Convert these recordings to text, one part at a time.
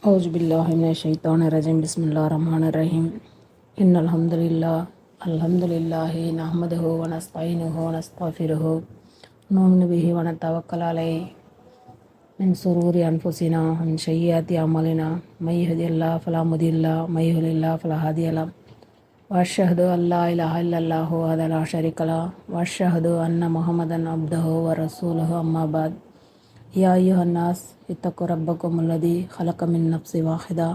أعوذ بالله من الشيطان الرجيم بسم الله الرحمن الرحيم إن الحمد لله نحمده ونستعينه ونستغفره نؤمن به ونتوكل عليه من شرور أنفسنا ومن سيئات أعمالنا من يهد الله فلا مضل له ومن يضلل الله فلا هادي له وأشهد أن لا إله إلا الله وحده لا شريك له وأشهد أن محمدا عبده ورسوله أما بعد يا أيها الناس اتقوا ربكم الذي خلق من نفس واحدة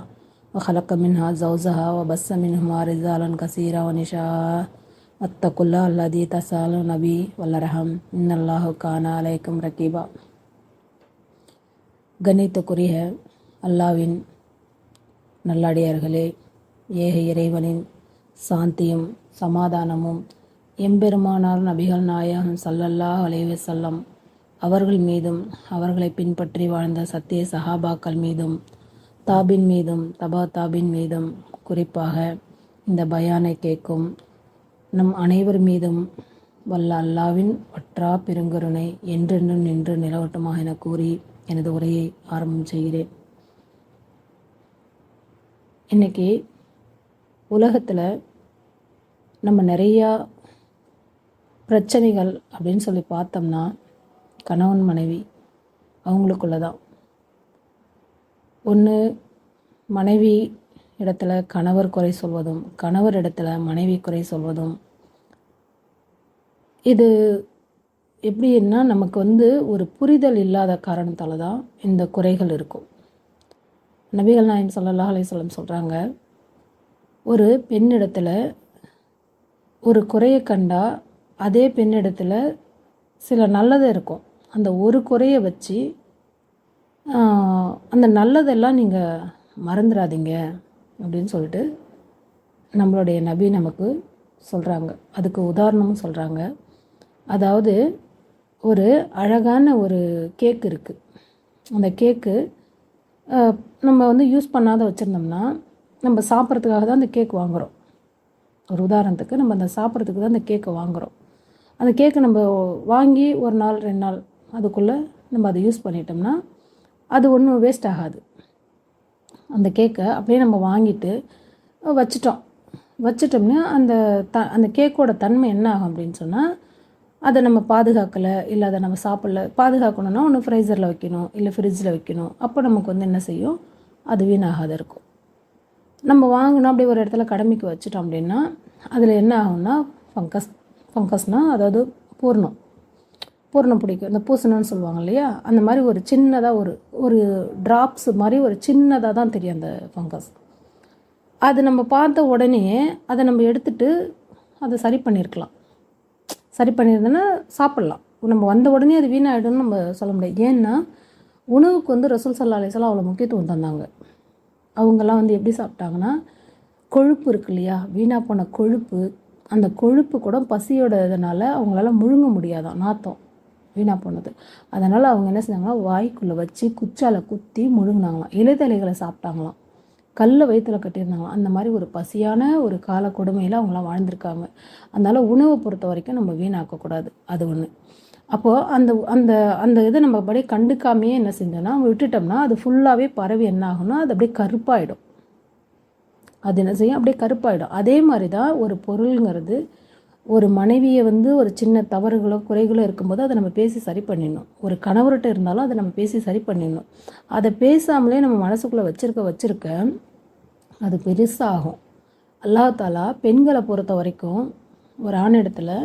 وخلق منها زوجها وبث منهما رجالا كثيرا ونساء واتقوا الله الذي تساءلون به والأرحام إن الله كان عليكم رقيبا. கண்ணியத்துக்குரிய அல்லாவின் நல்லடியார்களே, ஏக இறைவனின் சாந்தியும் சமாதானமும் எம்பெருமானார் நபிகள் நாயகம் ஸல்லல்லாஹு அலைஹி வஸல்லம் அவர்கள் மீதும் அவர்களை பின்பற்றி வாழ்ந்த சத்திய சஹாபாக்கள் மீதும் தாபின் மீதும் தபா தாபின் மீதும் குறிப்பாக இந்த பயானை கேட்கும் நம் அனைவர் மீதும் வல்ல அல்லாவின் வற்றா பெருங்கருணை என்றென்றும் நின்று நிலவட்டுமாக என கூறி எனது உரையை ஆரம்பம் செய்கிறேன். இன்னைக்கு உலகத்தில் நம்ம நிறையா பிரச்சனைகள் அப்படின்னு சொல்லி பார்த்தோம்னா கணவன் மனைவி அவங்களுக்குள்ள தான். ஒன்று மனைவி இடத்துல கணவர் குறை சொல்வதும் கணவர் இடத்துல மனைவி குறை சொல்வதும். இது எப்படின்னா நமக்கு ஒரு புரிதல் இல்லாத காரணத்தால் தான் இந்த குறைகள் இருக்கும். நபிகள் நாயகம் ஸல்லல்லாஹு அலைஹி வஸல்லம் சொல்கிறாங்க, ஒரு பெண்ணிடத்தில் ஒரு குறையை கண்டா அதே பெண்ணிடத்தில் சில நல்லது இருக்கும். அந்த ஒரு குறையை வச்சு அந்த நல்லதெல்லாம் நீங்கள் மறந்துடாதீங்க அப்படின்னு சொல்லிட்டு நம்மளுடைய நபி நமக்கு சொல்கிறாங்க. அதுக்கு உதாரணமும் சொல்கிறாங்க. அதாவது ஒரு அழகான ஒரு கேக் இருக்குது. அந்த கேக்கு நம்ம யூஸ் பண்ணாத வச்சுருந்தோம்னா நம்ம சாப்பிட்றதுக்காக தான் அந்த கேக் வாங்குகிறோம். ஒரு உதாரணத்துக்கு நம்ம அந்த சாப்பிட்றதுக்கு தான் அந்த கேக்கை வாங்குகிறோம். அந்த கேக்கை நம்ம வாங்கி ஒரு நாள் 2 நாள் அதுக்குள்ளே நம்ம அதை யூஸ் பண்ணிட்டோம்னா அது ஒன்றும் வேஸ்ட் ஆகாது. அந்த கேக்கை அப்படியே நம்ம வாங்கிட்டு வச்சிட்டோம்னா அந்த கேக்கோட தன்மை என்ன ஆகும் அப்படின்னு சொன்னால், அதை நம்ம பாதுகாக்கலை, இல்லை அதை நம்ம சாப்பிடல. பாதுகாக்கணும்னா ஒன்று ஃப்ரைசரில் வைக்கணும், இல்லை ஃப்ரிட்ஜில் வைக்கணும். அப்போ நமக்கு என்ன செய்யும், அது வீணாகாத இருக்கும். நம்ம வாங்கினோம் அப்படியே ஒரு இடத்துல கடமைக்கு வச்சிட்டோம் அப்படின்னா அதில் என்ன ஆகும்னா ஃபங்கஸ்னால் அதாவது பூர்ணம் பிடிக்கும். இந்த பூசணம்னு சொல்லுவாங்க இல்லையா, அந்த மாதிரி ஒரு சின்னதாக ஒரு ட்ராப்ஸ் மாதிரி ஒரு சின்னதாக தான் தெரியும் அந்த ஃபங்கஸ். அது நம்ம பார்த்த உடனே அதை நம்ம எடுத்துகிட்டு அதை சரி பண்ணியிருந்தோன்னா சாப்பிட்லாம். நம்ம வந்த உடனே அது வீணாகிடும்னு நம்ம சொல்ல முடியாது. ஏன்னா உணவுக்கு ரசூல் ஸல்லல்லாஹு அலைஹி வஸல்லம் அவ்வளோ முக்கியத்துவம் தந்தாங்க. அவங்கெல்லாம் எப்படி சாப்பிட்டாங்கன்னா, கொழுப்பு இருக்கு இல்லையா, வீணாக போன கொழுப்பு, அந்த கொழுப்பு கூட பசியோட இதனால் அவங்களால முழுங்க முடியாதான், நாத்தம் வீணாக போனது. அதனால் அவங்க என்ன செஞ்சாங்கன்னா, வாய்க்குள்ளே வச்சு குச்சால் குத்தி முழுங்கினாங்களாம். இலைத்தலைகளை சாப்பிட்டாங்களாம், கல்லை வயிற்றுல கட்டியிருந்தாங்களாம். அந்த மாதிரி ஒரு பசியான ஒரு கால கொடுமையில் அவங்களாம் வாழ்ந்திருக்காங்க. அதனால் உணவை பொறுத்த வரைக்கும் நம்ம வீணாக்கக்கூடாது, அது ஒன்று. அப்போது அந்த இதை நம்ம அப்படியே கண்டுக்காமையே என்ன செஞ்சோன்னா விட்டுட்டோம்னா அது ஃபுல்லாகவே பரவி என்ன ஆகும்னா அது அப்படியே கருப்பாயிடும். அது என்ன செய்யும், அப்படியே கருப்பாயிடும். அதே மாதிரி தான் ஒரு பொருளுங்கிறது, ஒரு மனைவியை ஒரு சின்ன தவறுகளோ குறைகளோ இருக்கும்போது அதை நம்ம பேசி சரி பண்ணிடணும். ஒரு கணவர்கிட்ட இருந்தாலும் அதை நம்ம பேசி சரி பண்ணிடணும். அதை பேசாமலே நம்ம மனசுக்குள்ளே வச்சிருக்க அது பெருசாகும். அல்லாஹ் தஆலா பெண்களை பொறுத்த வரைக்கும் ஒரு ஆணிடத்தில்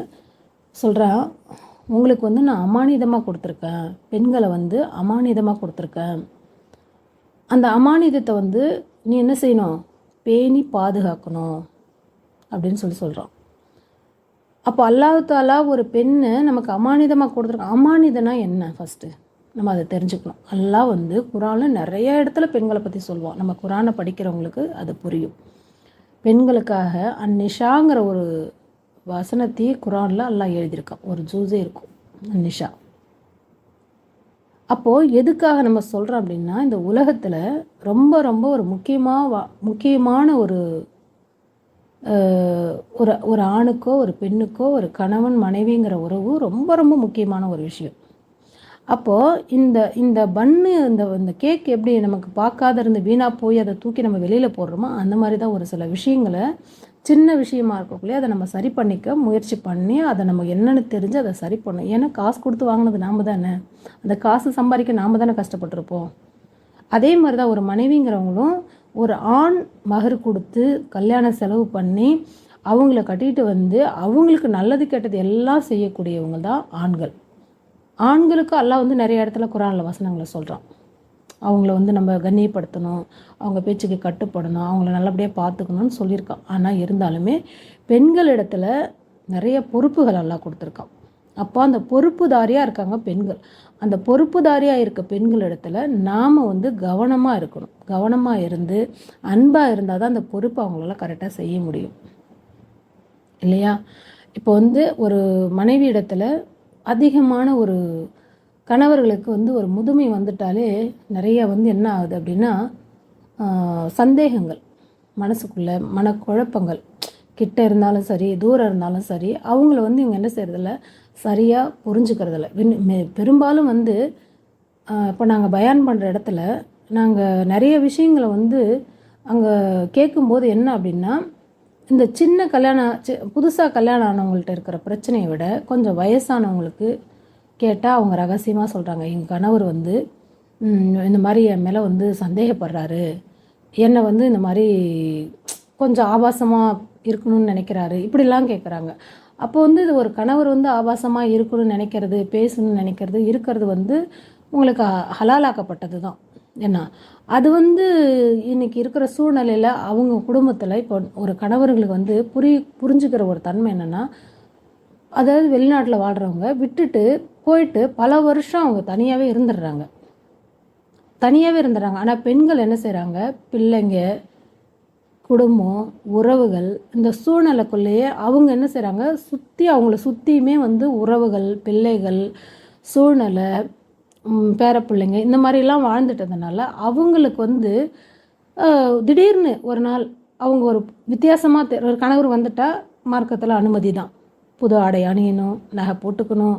சொல்கிறான், உங்களுக்கு நான் அமானிதமாக கொடுத்துருக்கேன், பெண்களை அமானிதமாக கொடுத்துருக்கேன். அந்த அமானிதத்தை நீ என்ன செய்யணும், பேணி பாதுகாக்கணும் அப்படின்னு சொல்கிறான். அப்போ அல்லாஹ் தஆலா ஒரு பெண்ணை நமக்கு அமானிதமாக கொடுத்துருக்கோம். அமானிதனா என்ன, ஃபஸ்ட்டு நம்ம அதை தெரிஞ்சுக்கணும். அல்லாஹ் குரானில் நிறைய இடத்துல பெண்களை பற்றி சொல்லுவான். நம்ம குரானை படிக்கிறவங்களுக்கு அது புரியும். பெண்களுக்காக அந்நிஷாங்கிற ஒரு வசனத்தையே குரானில் அல்லாஹ் எழுதியிருக்கான். ஒரு ஜூஸே இருக்கும் அந்நிஷா. அப்போது எதுக்காக நம்ம சொல்கிறோம் அப்படின்னா, இந்த உலகத்தில் ரொம்ப ரொம்ப ஒரு முக்கியமான ஒரு ஆணுக்கோ ஒரு பெண்ணுக்கோ ஒரு கணவன் மனைவிங்கிற உறவு ரொம்ப ரொம்ப முக்கியமான ஒரு விஷயம். அப்போது இந்த இந்த பன்னு இந்த கேக் எப்படி நமக்கு பார்க்காத இருந்து வீணாக போய் அதை தூக்கி நம்ம வெளியில் போடுறோமோ அந்த மாதிரி தான் ஒரு சில விஷயங்களை சின்ன விஷயமா இருக்கக்குள்ளே அதை நம்ம சரி பண்ணிக்க முயற்சி பண்ணி அதை நம்ம என்னென்னு தெரிஞ்சு அதை சரி பண்ணணும். ஏன்னா காசு கொடுத்து வாங்கினது நாம் தானே, அந்த காசு சம்பாதிக்க நாம் தானே கஷ்டப்பட்டுருப்போம். அதே மாதிரி தான் ஒரு மனைவிங்கிறவங்களும் ஒரு ஆண் மகர் கொடுத்து கல்யாண செலவு பண்ணி அவங்கள கட்டிட்டு வந்து அவங்களுக்கு நல்லது கெட்டது எல்லாம் செய்யக்கூடியவங்க தான் ஆண்கள். ஆண்களுக்கு அல்லாஹ் வந்து நிறைய இடத்துல குரானில் வசனங்களை சொல்கிறான். அவங்கள வந்து நம்ம கண்ணியப்படுத்தணும், அவங்க பேச்சுக்கு கட்டுப்படணும், அவங்கள நல்லபடியாக பார்த்துக்கணும்னு சொல்லியிருக்கான். ஆனால் இருந்தாலுமே பெண்களிடத்துல நிறைய பொறுப்புகள் எல்லாம் கொடுத்துருக்கான். அப்போ அந்த பொறுப்புதாரியாக இருக்காங்க பெண்கள். அந்த பொறுப்புதாரியாக இருக்க பெண்கள் இடத்துல நாம் வந்து கவனமாக இருக்கணும். கவனமாக இருந்து அன்பாக இருந்தால் தான் அந்த பொறுப்பு அவங்களால கரெக்டாக செய்ய முடியும் இல்லையா? இப்போ வந்து ஒரு மனைவி இடத்துல அதிகமான ஒரு கணவர்களுக்கு வந்து ஒரு முதுமை வந்துட்டாலே நிறைய வந்து என்ன ஆகுது அப்படின்னா சந்தேகங்கள் மனசுக்குள்ளே, மனக்குழப்பங்கள், கிட்ட இருந்தாலும் சரி தூரம் இருந்தாலும் சரி அவங்கள வந்து இவங்க என்ன செய்கிறதில்ல, சரியாக புரிஞ்சுக்கிறதில்ல. பெரும்பாலும் வந்து இப்போ நாங்கள் பயான் பண்ணுற இடத்துல நாங்கள் நிறைய விஷயங்களை வந்து அங்கே கேட்கும்போது என்ன அப்படின்னா, இந்த சின்ன புதுசாக கல்யாணம் ஆனவங்கள்ட்ட இருக்கிற பிரச்சனையை விட கொஞ்சம் வயசானவங்களுக்கு கேட்டால் அவங்க ரகசியமாக சொல்கிறாங்க, எங்கள் கணவர் வந்து இந்த மாதிரி என் மேலே வந்து சந்தேகப்படுறாரு, என்னை வந்து இந்த மாதிரி கொஞ்சம் ஆபாசமாக இருக்கணும்னு நினைக்கிறாரு, இப்படிலாம் கேட்குறாங்க. அப்போ வந்து இது ஒரு கணவர் வந்து ஆபாசமாக இருக்கணும்னு நினைக்கிறது, பேசணும்னு நினைக்கிறது, இருக்கிறது வந்து உங்களுக்கு ஹலாலாக்கப்பட்டது தான். ஏன்னா அது வந்து இன்றைக்கி இருக்கிற சூழ்நிலையில் அவங்க குடும்பத்தில் இப்போ ஒரு கணவர்களுக்கு வந்து புரிஞ்சுக்கிற ஒரு தன்மை என்னென்னா, அதாவது வெளிநாட்டில் வாழ்கிறவங்க விட்டுட்டு போயிட்டு பல வருஷம் அவங்க தனியாகவே இருந்துடுறாங்க. ஆனால் பெண்கள் என்ன செய்கிறாங்க, பிள்ளைங்க, குடும்பம், உறவுகள், இந்த சூழ்நிலைக்குள்ளேயே அவங்க என்ன செய்கிறாங்க, அவங்கள சுற்றியுமே வந்து உறவுகள், பிள்ளைகள், சூழ்நிலை, பேரப்பிள்ளைங்க இந்த மாதிரிலாம் வாழ்ந்துட்டதுனால அவங்களுக்கு வந்து திடீர்னு ஒரு நாள் அவங்க ஒரு வித்தியாசமாக ஒரு கணவர் வந்துட்டால் மார்க்கத்தில் அனுமதி தான். புது ஆடை அணியணும், நகை போட்டுக்கணும்,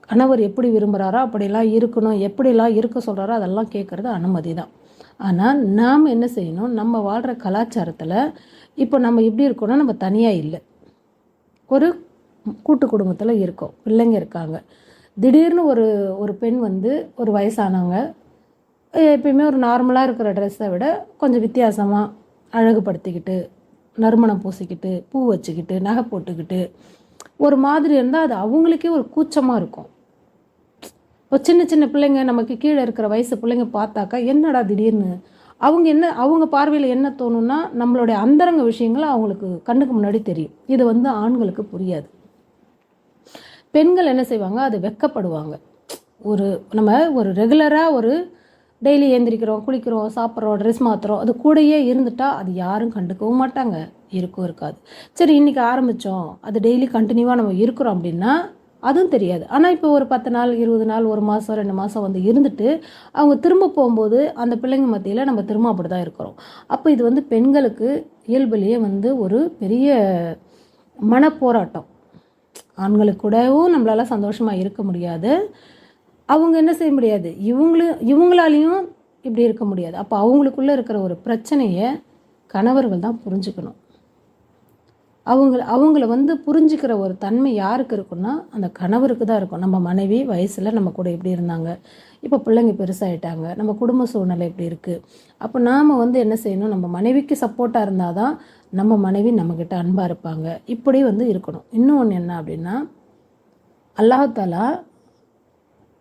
கணவர் எப்படி விரும்புகிறாரோ அப்படிலாம் இருக்கணும், எப்படிலாம் இருக்க சொல்கிறாரோ அதெல்லாம் கேட்குறது அனுமதி தான். ஆனால் நாம் என்ன செய்யணும், நம்ம வாழ்கிற கலாச்சாரத்தில் இப்போ நம்ம எப்படி இருக்கோன்னா நம்ம தனியாக இல்லை, ஒரு கூட்டு குடும்பத்தில் இருக்கோம், பிள்ளைங்க இருக்காங்க. திடீர்னு ஒரு பெண் வந்து ஒரு வயசானவங்க எப்பயுமே ஒரு நார்மலாக இருக்கிற ட்ரெஸ்ஸை விட கொஞ்சம் வித்தியாசமாக அழகுபடுத்திக்கிட்டு, நறுமணம் பூசிக்கிட்டு, பூ வச்சுக்கிட்டு, நகை போட்டுக்கிட்டு ஒரு மாதிரி இருந்தால் அது அவங்களுக்கே ஒரு கூச்சமாக இருக்கும். ஒரு சின்ன சின்ன பிள்ளைங்க, நமக்கு கீழே இருக்கிற வயசு பிள்ளைங்க பார்த்தாக்கா என்னடா திடீர்னு அவங்க பார்வையில் என்ன தோணுன்னா, நம்மளுடைய அந்தரங்க விஷயங்கள் அவங்களுக்கு கண்ணுக்கு முன்னாடி தெரியும். இது வந்து ஆண்களுக்கு புரியாது. பெண்கள் என்ன செய்வாங்க, அது வெக்கப்படுவாங்க. நம்ம ஒரு ரெகுலராக ஒரு டெய்லி ஏந்திரிக்கிறோம், குளிக்கிறோம், சாப்பிட்றோம், ட்ரெஸ் மாற்றுறோம், அது கூடயே இருந்துட்டால் அது யாரும் கண்டுக்கவும் மாட்டாங்க, இருக்காது. சரி இன்றைக்கி ஆரம்பித்தோம், அது டெய்லி கண்டினியூவாக நம்ம இருக்கிறோம் அப்படின்னா அதுவும் தெரியாது. ஆனால் இப்போ ஒரு 10 நாள், 20 நாள், 1 மாதம், 2 மாதம் வந்து இருந்துட்டு அவங்க திரும்ப போகும்போது அந்த பிள்ளைங்க மத்தியில் நம்ம திரும்ப அப்படி தான் இருக்கிறோம். அப்போ இது வந்து பெண்களுக்கு இயல்புலேயே வந்து ஒரு பெரிய மனப்போராட்டம். ஆண்களுக்கு கூடவும் நம்மளால் சந்தோஷமாக இருக்க முடியாது, அவங்க என்ன செய்ய முடியாது, இவங்களாலையும் இப்படி இருக்க முடியாது. அப்போ அவங்களுக்குள்ளே இருக்கிற ஒரு பிரச்சனையை கணவர்கள் தான் புரிஞ்சுக்கணும். அவங்கள வந்து புரிஞ்சுக்கிற ஒரு தன்மை யாருக்கு இருக்குன்னா அந்த கணவருக்கு தான் இருக்கும். நம்ம மனைவி வயசில் நம்ம கூட எப்படி இருந்தாங்க, இப்போ பிள்ளைங்க பெருசாகிட்டாங்க, நம்ம குடும்ப சூழ்நிலை எப்படி இருக்குது, அப்போ நாம் வந்து என்ன செய்யணும், நம்ம மனைவிக்கு சப்போர்ட்டாக இருந்தால் தான் நம்ம மனைவி நம்மக்கிட்ட அன்பாக இருப்பாங்க, இப்படி வந்து இருக்கணும். இன்னொன்று என்ன அப்படின்னா, அல்லாஹ் தஆலா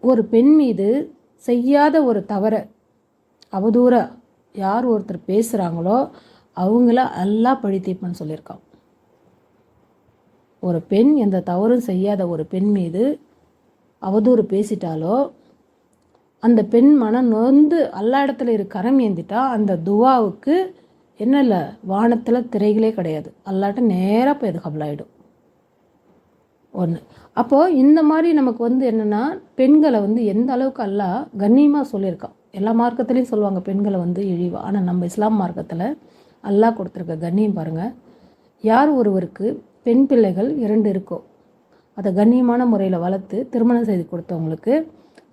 ஒரு பெண் மீது செய்யாத ஒரு தவறை அவதூற யார் ஒருத்தர் பேசுகிறாங்களோ அவங்கள அல்லாஹ் பழி தீர்ப்பான்னு சொல்லியிருக்கான். ஒரு பெண் எந்த தவறும் செய்யாத ஒரு பெண் மீது அவதூறு பேசிட்டாலோ அந்த பெண் மனம் நொந்து அல்லா இடத்துல கரம் ஏந்திட்டா அந்த துவாவுக்கு என்ன இல்லை, வானத்தில் திரைகளே கிடையாது, அல்லாட்ட நேராக போய் அது கபலாயிடும். ஒன்று. அப்போது இந்த மாதிரி நமக்கு வந்து என்னென்னா, பெண்களை வந்து எந்த அளவுக்கு அல்லாஹ் கண்ணியமாக சொல்லியிருக்கான். எல்லா மார்க்கத்துலேயும் சொல்லுவாங்க பெண்களை வந்து இழிவா, ஆனால் நம்ம இஸ்லாம் மார்க்கத்தில் அல்லாஹ் கொடுத்துருக்க கண்ணியம் பாருங்கள். யார் ஒருவருக்கு பெண் பிள்ளைகள் 2 இருக்கோ அதை கண்ணியமான முறையில் வளர்த்து திருமணம் செய்து கொடுத்தவங்களுக்கு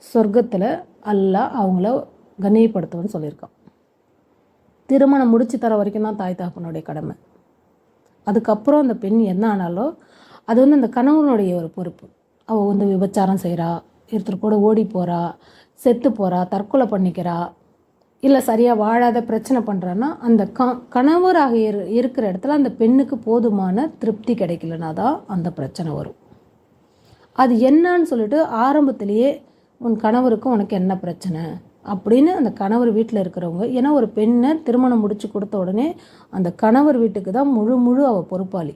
சொர்க்கத்தில் அல்லாஹ் அவங்கள கண்ணியப்படுத்துவன்னு சொல்லியிருக்கான். திருமணம் முடிச்சு தர வரைக்கும் தான் தாய் தகப்பனுடைய கடமை. அதுக்கப்புறம் அந்த பெண் என்ன ஆனாலும் அது வந்து அந்த கணவனுடைய ஒரு பொறுப்பு. அவள் வந்து விபச்சாரம் செய்கிறா, ஒருத்தர் கூட ஓடி போகிறா, செத்து போகிறா, தற்கொலை பண்ணிக்கிறா, இல்லை சரியாக வாழாத பிரச்சனை பண்ணுறான்னா அந்த கணவராக இருக்கிற இடத்துல அந்த பெண்ணுக்கு போதுமான திருப்தி கிடைக்கலனா தான் அந்த பிரச்சனை வரும். அது என்னன்னு சொல்லிட்டு ஆரம்பத்திலேயே உன் கணவருக்கும் உனக்கு என்ன பிரச்சனை அப்படின்னு அந்த கணவர் வீட்டில் இருக்கிறவங்க, ஏன்னா ஒரு பெண்ணை திருமணம் முடித்து கொடுத்த உடனே அந்த கணவர் வீட்டுக்கு தான் முழு அவள் பொறுப்பாளி.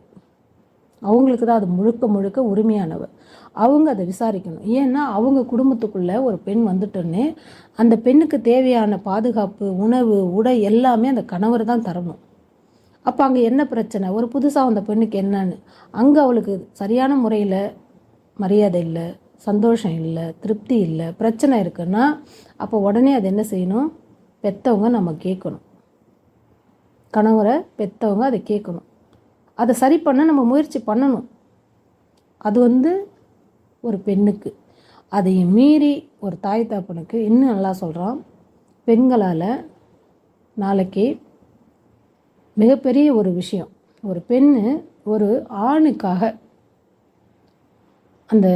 அவங்களுக்கு தான் அது முழுக்க உரிமையானவ. அவங்க அதை விசாரிக்கணும். ஏன்னா அவங்க குடும்பத்துக்குள்ளே ஒரு பெண் வந்துட்டோன்னே அந்த பெண்ணுக்கு தேவையான பாதுகாப்பு, உணவு, உடை எல்லாமே அந்த கணவர் தான் தரணும். அப்போ அங்கே என்ன பிரச்சனை, ஒரு புதுசாக அந்த பெண்ணுக்கு என்னன்னு, அங்கே அவளுக்கு சரியான முறையில் மரியாதை இல்லை, சந்தோஷம் இல்லை, திருப்தி இல்லை, பிரச்சனை இருக்குன்னா அப்போ உடனே அது என்ன செய்யணும், பெற்றவங்க நம்ம கேட்கணும். கணவரை பெற்றவங்க அதை கேட்கணும். அதை சரி பண்ண நம்ம முயற்சி பண்ணணும். அது வந்து ஒரு பெண்ணுக்கு. அதையும் மீறி ஒரு தாய் தகப்பனுக்கு இன்னும் நல்லா சொல்கிறான், பெண்களால் நாளைக்கு மிகப்பெரிய ஒரு விஷயம், ஒரு பெண்ணு ஒரு ஆணுக்காக அந்த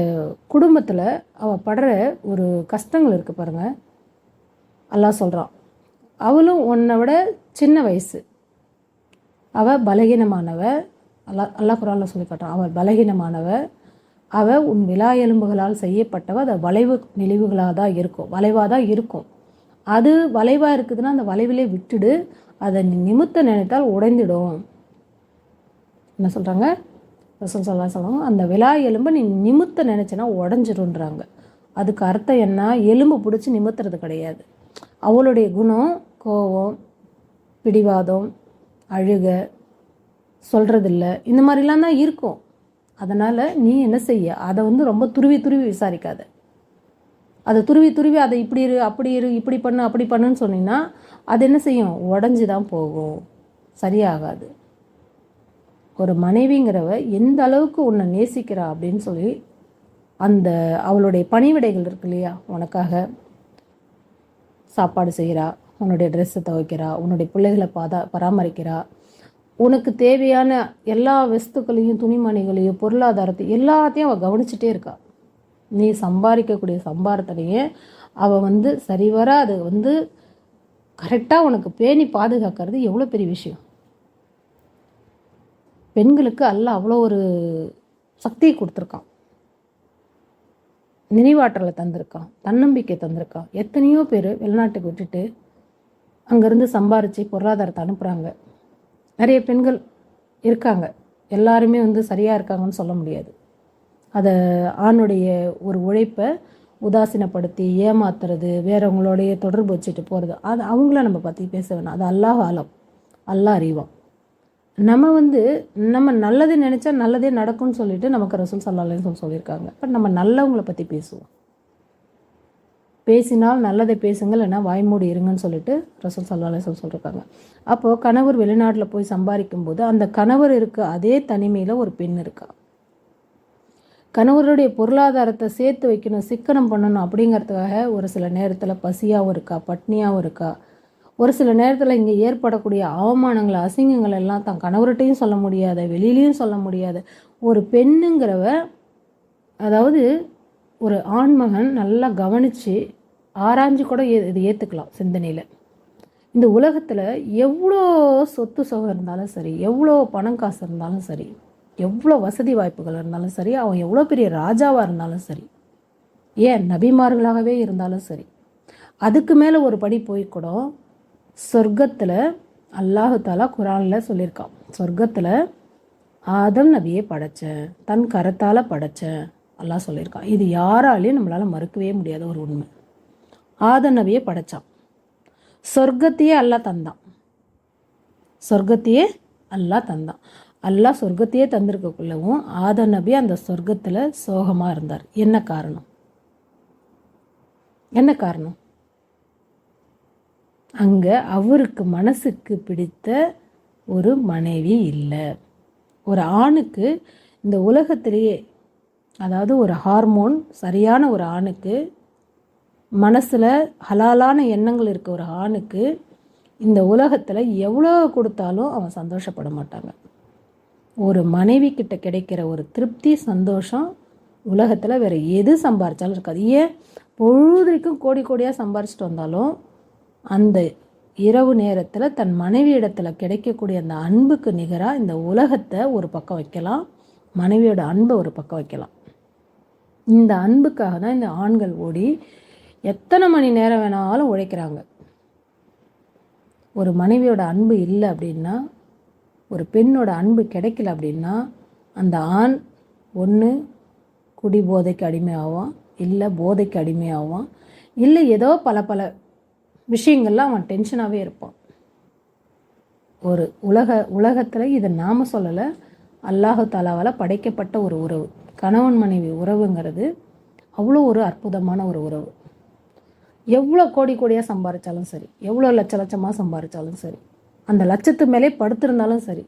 குடும்பத்தில் அவள் படுற ஒரு கஷ்டங்கள் இருக்குது பாருங்கள். அல்லாஹ் சொல்கிறான், அவளும் உன்னை விட சின்ன வயசு, அவள் பலகீனமானவ. அல்லாஹ் குர்ஆனில் சொல்லி காட்டுறான், அவள் பலகீனமானவ, அவள் உன் விலா எலும்புகளால் செய்யப்பட்டவ, அது வளைவு நெளிவுகளாக தான் இருக்கும், வளைவாக தான் இருக்கும். அது வளைவாக இருக்குதுன்னா அந்த வளைவிலே விட்டுடு, அதை நிமித்த நினைத்தால் உடைந்துடும். என்ன சொல்கிறாங்க ரசூல் ஸல்லல்லாஹு அலைஹி வஸல்லம், அந்த விலா எலும்பை நீ நிமித்த நினச்சின்னா உடஞ்சிருன்றாங்க. அதுக்கு அர்த்தம் என்ன, எலும்பு பிடிச்சி நிமித்துறது கிடையாது. அவளுடைய குணம் கோபம், பிடிவாதம், அழுக, சொல்கிறதில்ல, இந்த மாதிரிலாம் தான் இருக்கும். அதனால் நீ என்ன செய்ய, அதை வந்து ரொம்ப துருவி விசாரிக்காத. அதை துருவி அதை இப்படி இரு அப்படி இரு, இப்படி பண்ணு அப்படி பண்ணுன்னு சொன்னீங்கன்னா அது என்ன செய்யும், உடஞ்சி தான் போகும், சரியாகாது. ஒரு மனைவிங்கிறவ எந்த அளவுக்கு உன்னை நேசிக்கிறா அப்படின்னு சொல்லி அந்த அவளுடைய பணிவிடைகள் இருக்கு இல்லையா, உனக்காக சாப்பாடு செய்கிறா, உன்னுடைய ட்ரெஸ்ஸை துவைக்கிறா, உன்னுடைய பிள்ளைகளை பராமரிக்கிறா, உனக்கு தேவையான எல்லா வஸ்துக்களையும், துணிமணிகளையும், பொருளாதாரத்தை எல்லாத்தையும் அவள் கவனிச்சுட்டே இருக்கா. நீ சம்பாதிக்கக்கூடிய சம்பாரத்தினையே அவள் வந்து சரிவர அது வந்து கரெக்டாக உனக்கு பேணி பாதுகாக்கிறது எவ்வளோ பெரிய விஷயம். பெண்களுக்கு அல்லாஹ் அவ்வளோ ஒரு சக்தியை கொடுத்துருக்கான், நினைவாற்றலை தந்திருக்கான், தன்னம்பிக்கை தந்திருக்கான். எத்தனையோ பேர் வெளிநாட்டுக்கு விட்டுட்டு அங்கேருந்து சம்பாரித்து பொருளாதாரத்தை அனுப்புகிறாங்க. நிறைய பெண்கள் இருக்காங்க, எல்லாருமே வந்து சரியாக இருக்காங்கன்னு சொல்ல முடியாது. அதை ஆணுடைய ஒரு உழைப்பை உதாசீனப்படுத்தி ஏமாத்துறது, வேறவங்களுடைய தொடர்பு வச்சுட்டு போகிறது, அது அவங்கள நம்ம பற்றி பேச வேணாம். அது அல்லாஹ் ஆலம், அல்லாஹ் அறிவான். நம்ம வந்து நம்ம நல்லதே நினச்சா நல்லதே நடக்கும்னு சொல்லிட்டு நமக்கு ரசூல் ஸல்லல்லாஹு அலைஹி வஸல்லம் சொல்லியிருக்காங்க. பட் நம்ம நல்லவங்களை பற்றி பேசுவோம். பேசினால் நல்லதை பேசுங்கள், இல்லைன்னா வாய்மூடி இருங்கன்னு சொல்லிட்டு ரசூல் ஸல்லல்லாஹு அலைஹி வஸல்லம் சொல்லியிருக்காங்க. அப்போது கணவர் வெளிநாட்டில் போய் சம்பாதிக்கும் போது அந்த கணவர் இருக்க அதே தனிமையில் ஒரு பெண் இருக்கா. கணவருடைய பொருளாதாரத்தை சேர்த்து வைக்கணும், சிக்கனம் பண்ணணும் அப்படிங்கிறதுக்காக ஒரு சில நேரத்தில் பசியாகவும் இருக்கா, பட்னியாகவும் இருக்கா. ஒரு சில நேரத்தில் இங்கே ஏற்படக்கூடிய அவமானங்கள், அசிங்கங்கள் எல்லாம் தான் கணவர்கிட்டையும் சொல்ல முடியாத, வெளியிலையும் சொல்ல முடியாத ஒரு பெண்ணுங்கிறவ, அதாவது ஒரு ஆண்மகன் நல்லா கவனித்து ஆராய்ஞ்சு கூட இது ஏற்றுக்கலாம் சிந்தனையில். இந்த உலகத்தில் எவ்வளோ சொத்து சுகம் இருந்தாலும் சரி, எவ்வளோ பணம் காசு இருந்தாலும் சரி, எவ்வளோ வசதி வாய்ப்புகள் இருந்தாலும் சரி, அவன் எவ்வளோ பெரிய ராஜாவாக இருந்தாலும் சரி, ஏன் நபிமார்களாகவே இருந்தாலும் சரி, அதுக்கு மேலே ஒரு படி போய் கூட சொர்க்கத்தில் அல்லாஹு தாலா குரானில் சொல்லியிருக்கான், சொர்க்கத்தில் ஆதம் நபியை படைத்தேன், தன் கரத்தால் படைத்தேன் அல்லாஹ் சொல்லியிருக்கான். இது யாராலையும் நம்மளால் மறுக்கவே முடியாத ஒரு உண்மை. ஆதம் நபியை படைத்தான், சொர்க்கத்தையே அல்லாஹ் தந்தான், சொர்க்கத்தையே அல்லாஹ் தந்தான். அல்லாஹ் சொர்க்கத்தையே தந்திருக்கக்குள்ளவும் ஆதம் நபி அந்த சொர்க்கத்தில் சோகமாக இருந்தார். என்ன காரணம், என்ன காரணம்? அங்கே அவருக்கு மனசுக்கு பிடித்த ஒரு மனைவி இல்லை. ஒரு ஆணுக்கு இந்த உலகத்திலேயே, அதாவது ஒரு ஹார்மோன் சரியான ஒரு ஆணுக்கு மனசில் ஹலாலான எண்ணங்கள் இருக்க ஒரு ஆணுக்கு இந்த உலகத்தில் எவ்வளோ கொடுத்தாலும் அவன் சந்தோஷப்பட மாட்டாங்க. ஒரு மனைவி கிட்ட கிடைக்கிற ஒரு திருப்தி, சந்தோஷம் உலகத்தில் வேறு எது சம்பாரித்தாலும் இருக்காது. ஏன் பொழுதுக்கும் கோடி கோடியாக சம்பாரிச்சிட்டு வந்தாலும் அந்த இரவு நேரத்தில் தன் மனைவி இடத்துல கிடைக்கக்கூடிய அந்த அன்புக்கு நிகராக இந்த உலகத்தை ஒரு பக்கம் வைக்கலாம், மனைவியோட அன்பை ஒரு பக்கம் வைக்கலாம். இந்த அன்புக்காக தான் இந்த ஆண்கள் ஓடி எத்தனை மணி நேரம் வேணாலும் உழைக்கிறாங்க. ஒரு மனைவியோட அன்பு இல்லை அப்படின்னா, ஒரு பெண்ணோட அன்பு கிடைக்கல அப்படின்னா, அந்த ஆண் ஒன்று குடி போதைக்கு அடிமையாவான், இல்லை போதைக்கு அடிமையாவான், இல்லை ஏதோ பல பல விஷயங்கள்லாம் அவன் டென்ஷனாகவே இருப்பான். ஒரு உலகத்தில் இதை நாம் சொல்லலை, அல்லாஹு தாலாவால் படைக்கப்பட்ட ஒரு உறவு கணவன் மனைவி உறவுங்கிறது அவ்வளோ ஒரு அற்புதமான ஒரு உறவு. எவ்வளோ கோடி கோடியாக சம்பாதிச்சாலும் சரி, எவ்வளோ லட்சமாக சம்பாதிச்சாலும் சரி, அந்த லட்சத்து மேலே படுத்திருந்தாலும் சரி,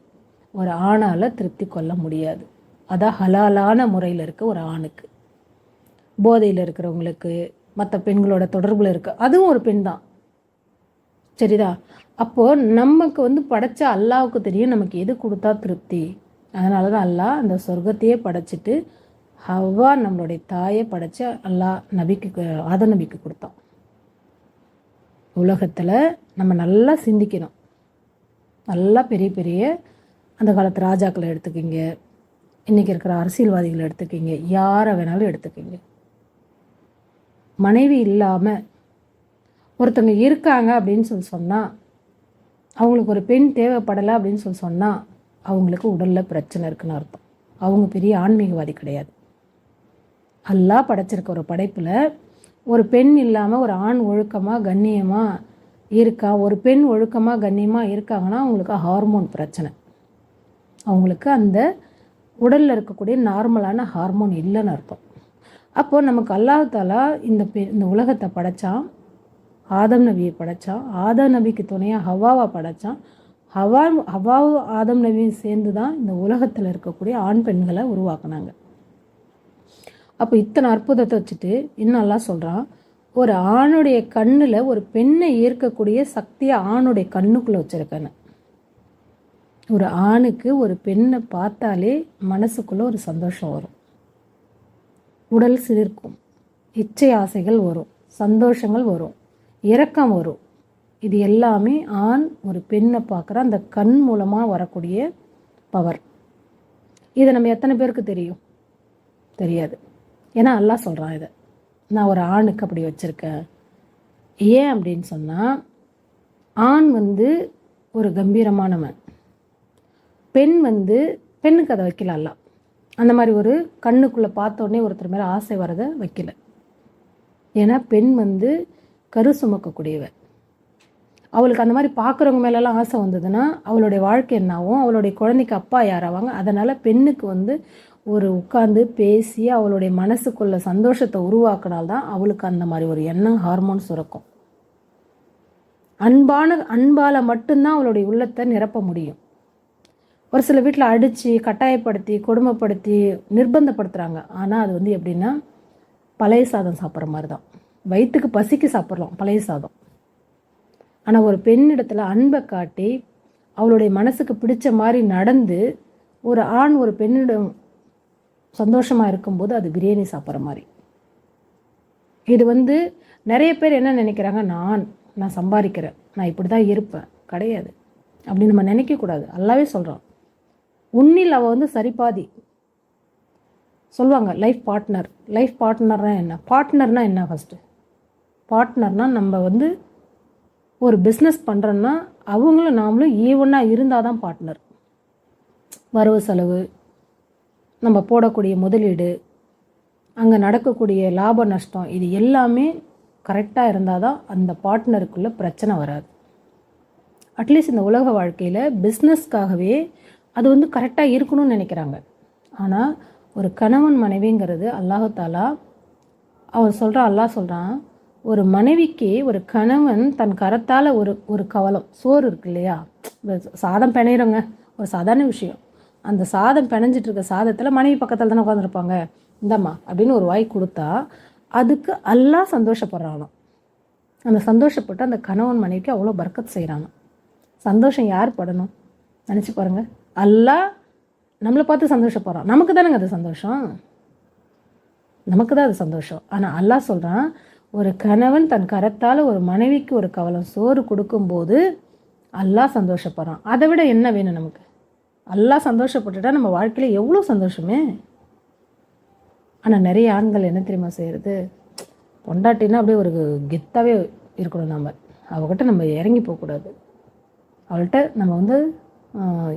ஒரு ஆணால் திருப்தி கொள்ள முடியாது. அதான் ஹலாலான முறையில் இருக்க ஒரு ஆணுக்கு. போதையில் இருக்கிறவங்களுக்கு, மற்ற பெண்களோட தொடர்பில் இருக்க அதுவும் ஒரு பெண் தான், சரிதா? அப்போது நமக்கு படைச்ச அல்லாவுக்கு தெரியும் நமக்கு எது கொடுத்தா திருப்தி. அதனால தான் அல்லாஹ் அந்த சொர்க்கத்தையே படைச்சிட்டு ஹவ்வா நம்மளுடைய தாயை படைச்ச அல்லாஹ் நபிக்கு, ஆதம் நபிக்கு கொடுத்தான். உலகத்தில் நம்ம நல்லா சிந்திக்கணும். நல்லா பெரிய பெரிய அந்த காலத்து ராஜாக்களை எடுத்துக்கிங்க, இன்றைக்கி இருக்கிற அரசியல்வாதிகளை எடுத்துக்கிங்க, யாரை வேணாலும் எடுத்துக்கிங்க. மனைவி இல்லாமல் ஒருத்தவங்க இருக்காங்க அப்படின்னு சொன்னால், அவங்களுக்கு ஒரு பெண் தேவைப்படலை அப்படின்னு சொன்னால், அவங்களுக்கு உடலில் பிரச்சனை இருக்குன்னு அர்த்தம். அவங்க பெரிய ஆன்மீகவாதி கிடையாது. அல்லாஹ் படைச்சிருக்க ஒரு படைப்பில் ஒரு பெண் இல்லாமல் ஒரு ஆண் ஒழுக்கமாக கண்ணியமாக இருக்கா, ஒரு பெண் ஒழுக்கமாக கண்ணியமாக இருக்காங்கன்னா அவங்களுக்கு ஹார்மோன் பிரச்சனை, அவங்களுக்கு அந்த உடலில் இருக்கக்கூடிய நார்மலான ஹார்மோன் இல்லைன்னு அர்த்தம். அப்போது நமக்கு அல்லாஹ் தாலா இந்த உலகத்தை படைத்தான், ஆதம் நபியை படைத்தான், ஆதம் நபிக்கு துணையாக ஹவாவை படைத்தான், ஹவாவும் ஆதம் நபியும் சேர்ந்து தான் இந்த உலகத்தில் இருக்கக்கூடிய ஆண் பெண்களை உருவாக்குனாங்க. அப்போ இத்தனை அற்புதத்தை வச்சுட்டு இன்னும் நல்லா சொல்கிறான், ஒரு ஆணுடைய கண்ணில் ஒரு பெண்ணை ஈர்க்கக்கூடிய சக்தியை ஆணுடைய கண்ணுக்குள்ளே வச்சுருக்கேன்னு. ஒரு ஆணுக்கு ஒரு பெண்ணை பார்த்தாலே மனசுக்குள்ளே ஒரு சந்தோஷம் வரும், உடல் சிலிர்க்கும், இச்சை ஆசைகள் வரும், சந்தோஷங்கள் வரும், இரக்கம் வரும். இது எல்லாமே ஆண் ஒரு பெண்ணை பார்க்குற அந்த கண் மூலமாக வரக்கூடிய பவர். இதை நம்ம எத்தனை பேருக்கு தெரியும்? தெரியாது. ஏன்னா அல்லாஹ் சொல்கிறான், இதை நான் ஒரு ஆணுக்கு அப்படி வச்சுருக்கேன். ஏன் அப்படின்னு சொன்னால், ஆண் ஒரு கம்பீரமானவன், பெண் பெண்ணுக்கு அதை வைக்கல அல்லாஹ். அந்த மாதிரி ஒரு கண்ணுக்குள்ளே பார்த்தோடனே ஒருத்தர் மேலே ஆசை வரதை வைக்கல. ஏன்னா பெண் கரு சுமக்கக்கூடியவன். அவளுக்கு அந்த மாதிரி பார்க்குறவங்க மேலெல்லாம் ஆசை வந்ததுன்னா அவளுடைய வாழ்க்கை என்னாகும், அவளுடைய குழந்தைக்கு அப்பா யாராவாங்க. அதனால் பெண்ணுக்கு ஒரு உட்காந்து பேசி அவளுடைய மனசுக்குள்ள சந்தோஷத்தை உருவாக்கினால்தான் அவளுக்கு அந்த மாதிரி ஒரு எண்ணம் ஹார்மோன் சுரக்கும். அன்பால் மட்டும்தான் அவளுடைய உள்ளத்தை நிரப்ப முடியும். ஒரு சில வீட்டில் அடித்து கட்டாயப்படுத்தி கொடுமைப்படுத்தி நிர்பந்தப்படுத்துகிறாங்க. ஆனால் அது எப்படின்னா பழைய சாதம் சாப்பிட்ற மாதிரி தான். வயிற்றுக்கு பசிக்கு சாப்பிட்றோம் பழைய சாதம். ஆனால் ஒரு பெண்ணிடத்தில் அன்பை காட்டி அவளுடைய மனசுக்கு பிடிச்ச மாதிரி நடந்து ஒரு ஆண் ஒரு பெண்ணிடம் சந்தோஷமாக இருக்கும்போது அது பிரியாணி சாப்பிட்ற மாதிரி. இது நிறைய பேர் என்ன நினைக்கிறாங்க, நான் சம்பாதிக்கிறேன், நான் இப்படி தான் இருப்பேன். கிடையாது, அப்படி நம்ம நினைக்கக்கூடாது. அல்லாவே சொல்கிறான், உன்னில் அவள் சரிபாதி. சொல்லுவாங்க லைஃப் பார்ட்னர்னா என்ன? பார்ட்னர்னா என்ன? ஃபஸ்ட்டு பார்ட்னர்னால் நம்ம ஒரு பிஸ்னஸ் பண்ணுறோன்னா அவங்களும் நாமளும் ஈவனாக இருந்தால் தான் பார்ட்னர். வரவு செலவு, நம்ம போடக்கூடிய முதலீடு, அங்கே நடக்கக்கூடிய லாப நஷ்டம், இது எல்லாமே கரெக்டாக இருந்தால் தான் அந்த பார்ட்னருக்குள்ளே பிரச்சனை வராது. அட்லீஸ்ட் இந்த உலக வாழ்க்கையில் பிஸ்னஸ்க்காகவே அது கரெக்டாக இருக்கணும்னு நினைக்கிறாங்க. ஆனால் ஒரு கணவன் மனைவிங்கிறது அல்லாஹு தாலா அல்லாஹ் சொல்கிறான், ஒரு மனைவிக்கு ஒரு கணவன் தன் கரத்தால் ஒரு கவலம் சோறு இருக்கு இல்லையா, சாதம் பிணையிறோங்க, ஒரு சாதாரண விஷயம். அந்த சாதம் பிணைஞ்சிட்டு இருக்க சாதத்தில் மனைவி பக்கத்தில் தானே உட்காந்துருப்பாங்க, இந்தம்மா அப்படின்னு ஒரு வாய் கொடுத்தா அதுக்கு அல்லாஹ் சந்தோஷப்படுறானோ. அந்த சந்தோஷப்பட்டு அந்த கணவன் மனைவிக்கு அவ்வளோ பர்க்கத் செய்கிறாங்க. சந்தோஷம் யார் படணும் நினச்சி பாருங்கள். அல்லாஹ் நம்மளை பார்த்து சந்தோஷப்படுறான். நமக்கு தானேங்க அது சந்தோஷம், நமக்கு தான் அது சந்தோஷம். ஆனால் அல்லாஹ் சொல்கிறான், ஒரு கணவன் தன் கரத்தால் ஒரு மனைவிக்கு ஒரு கவலம் சோறு கொடுக்கும்போது அல்லாஹ் சந்தோஷப்படுறான். அதை விட என்ன வேணும் நமக்கு? அல்லாஹ் சந்தோஷப்பட்டுட்டா நம்ம வாழ்க்கையில் எவ்வளோ சந்தோஷமே. ஆனால் நிறைய ஆண்கள் என்ன தெரியுமா செய்கிறது, பொண்டாட்டின்னா அப்படியே ஒரு கெத்தாகவே இருக்கணும். நம்ம அவகிட்ட நம்ம இறங்கி போகக்கூடாது. அவள்கிட்ட நம்ம வந்து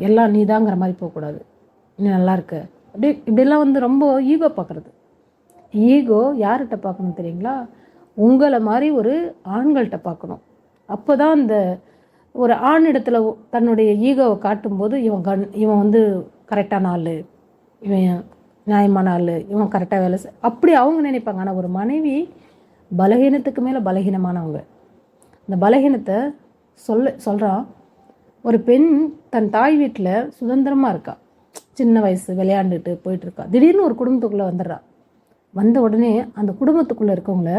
எல்லாம் நீதாங்கிற மாதிரி போகக்கூடாது. நீ நல்லா இருக்க அப்படி இப்படிலாம் ரொம்ப ஈகோ பார்க்குறது. ஈகோ யார்கிட்ட பார்க்கணும் தெரியுங்களா? உங்களை மாதிரி ஒரு ஆண்கள்கிட்ட பார்க்கணும். அப்போ தான் அந்த ஒரு ஆண் இடத்துல தன்னுடைய ஈகோவை காட்டும்போது இவன் வந்து கரெக்டான ஆள், இவன் நியாயமான ஆள், இவன் கரெக்டாக வேலை அப்படி அவங்க நினைப்பாங்க. ஆனால் ஒரு மனைவி பலகீனத்துக்கு மேலே பலகீனமானவங்க. அந்த பலகீனத்தை சொல்கிறான். ஒரு பெண் தன் தாய் வீட்டில் சுதந்திரமாக இருக்கா, சின்ன வயசு விளையாண்டுட்டு போயிட்டுருக்கா. திடீர்னு ஒரு குடும்பத்துக்குள்ளே வந்துடுறா. வந்த உடனே அந்த குடும்பத்துக்குள்ளே இருக்கவங்கள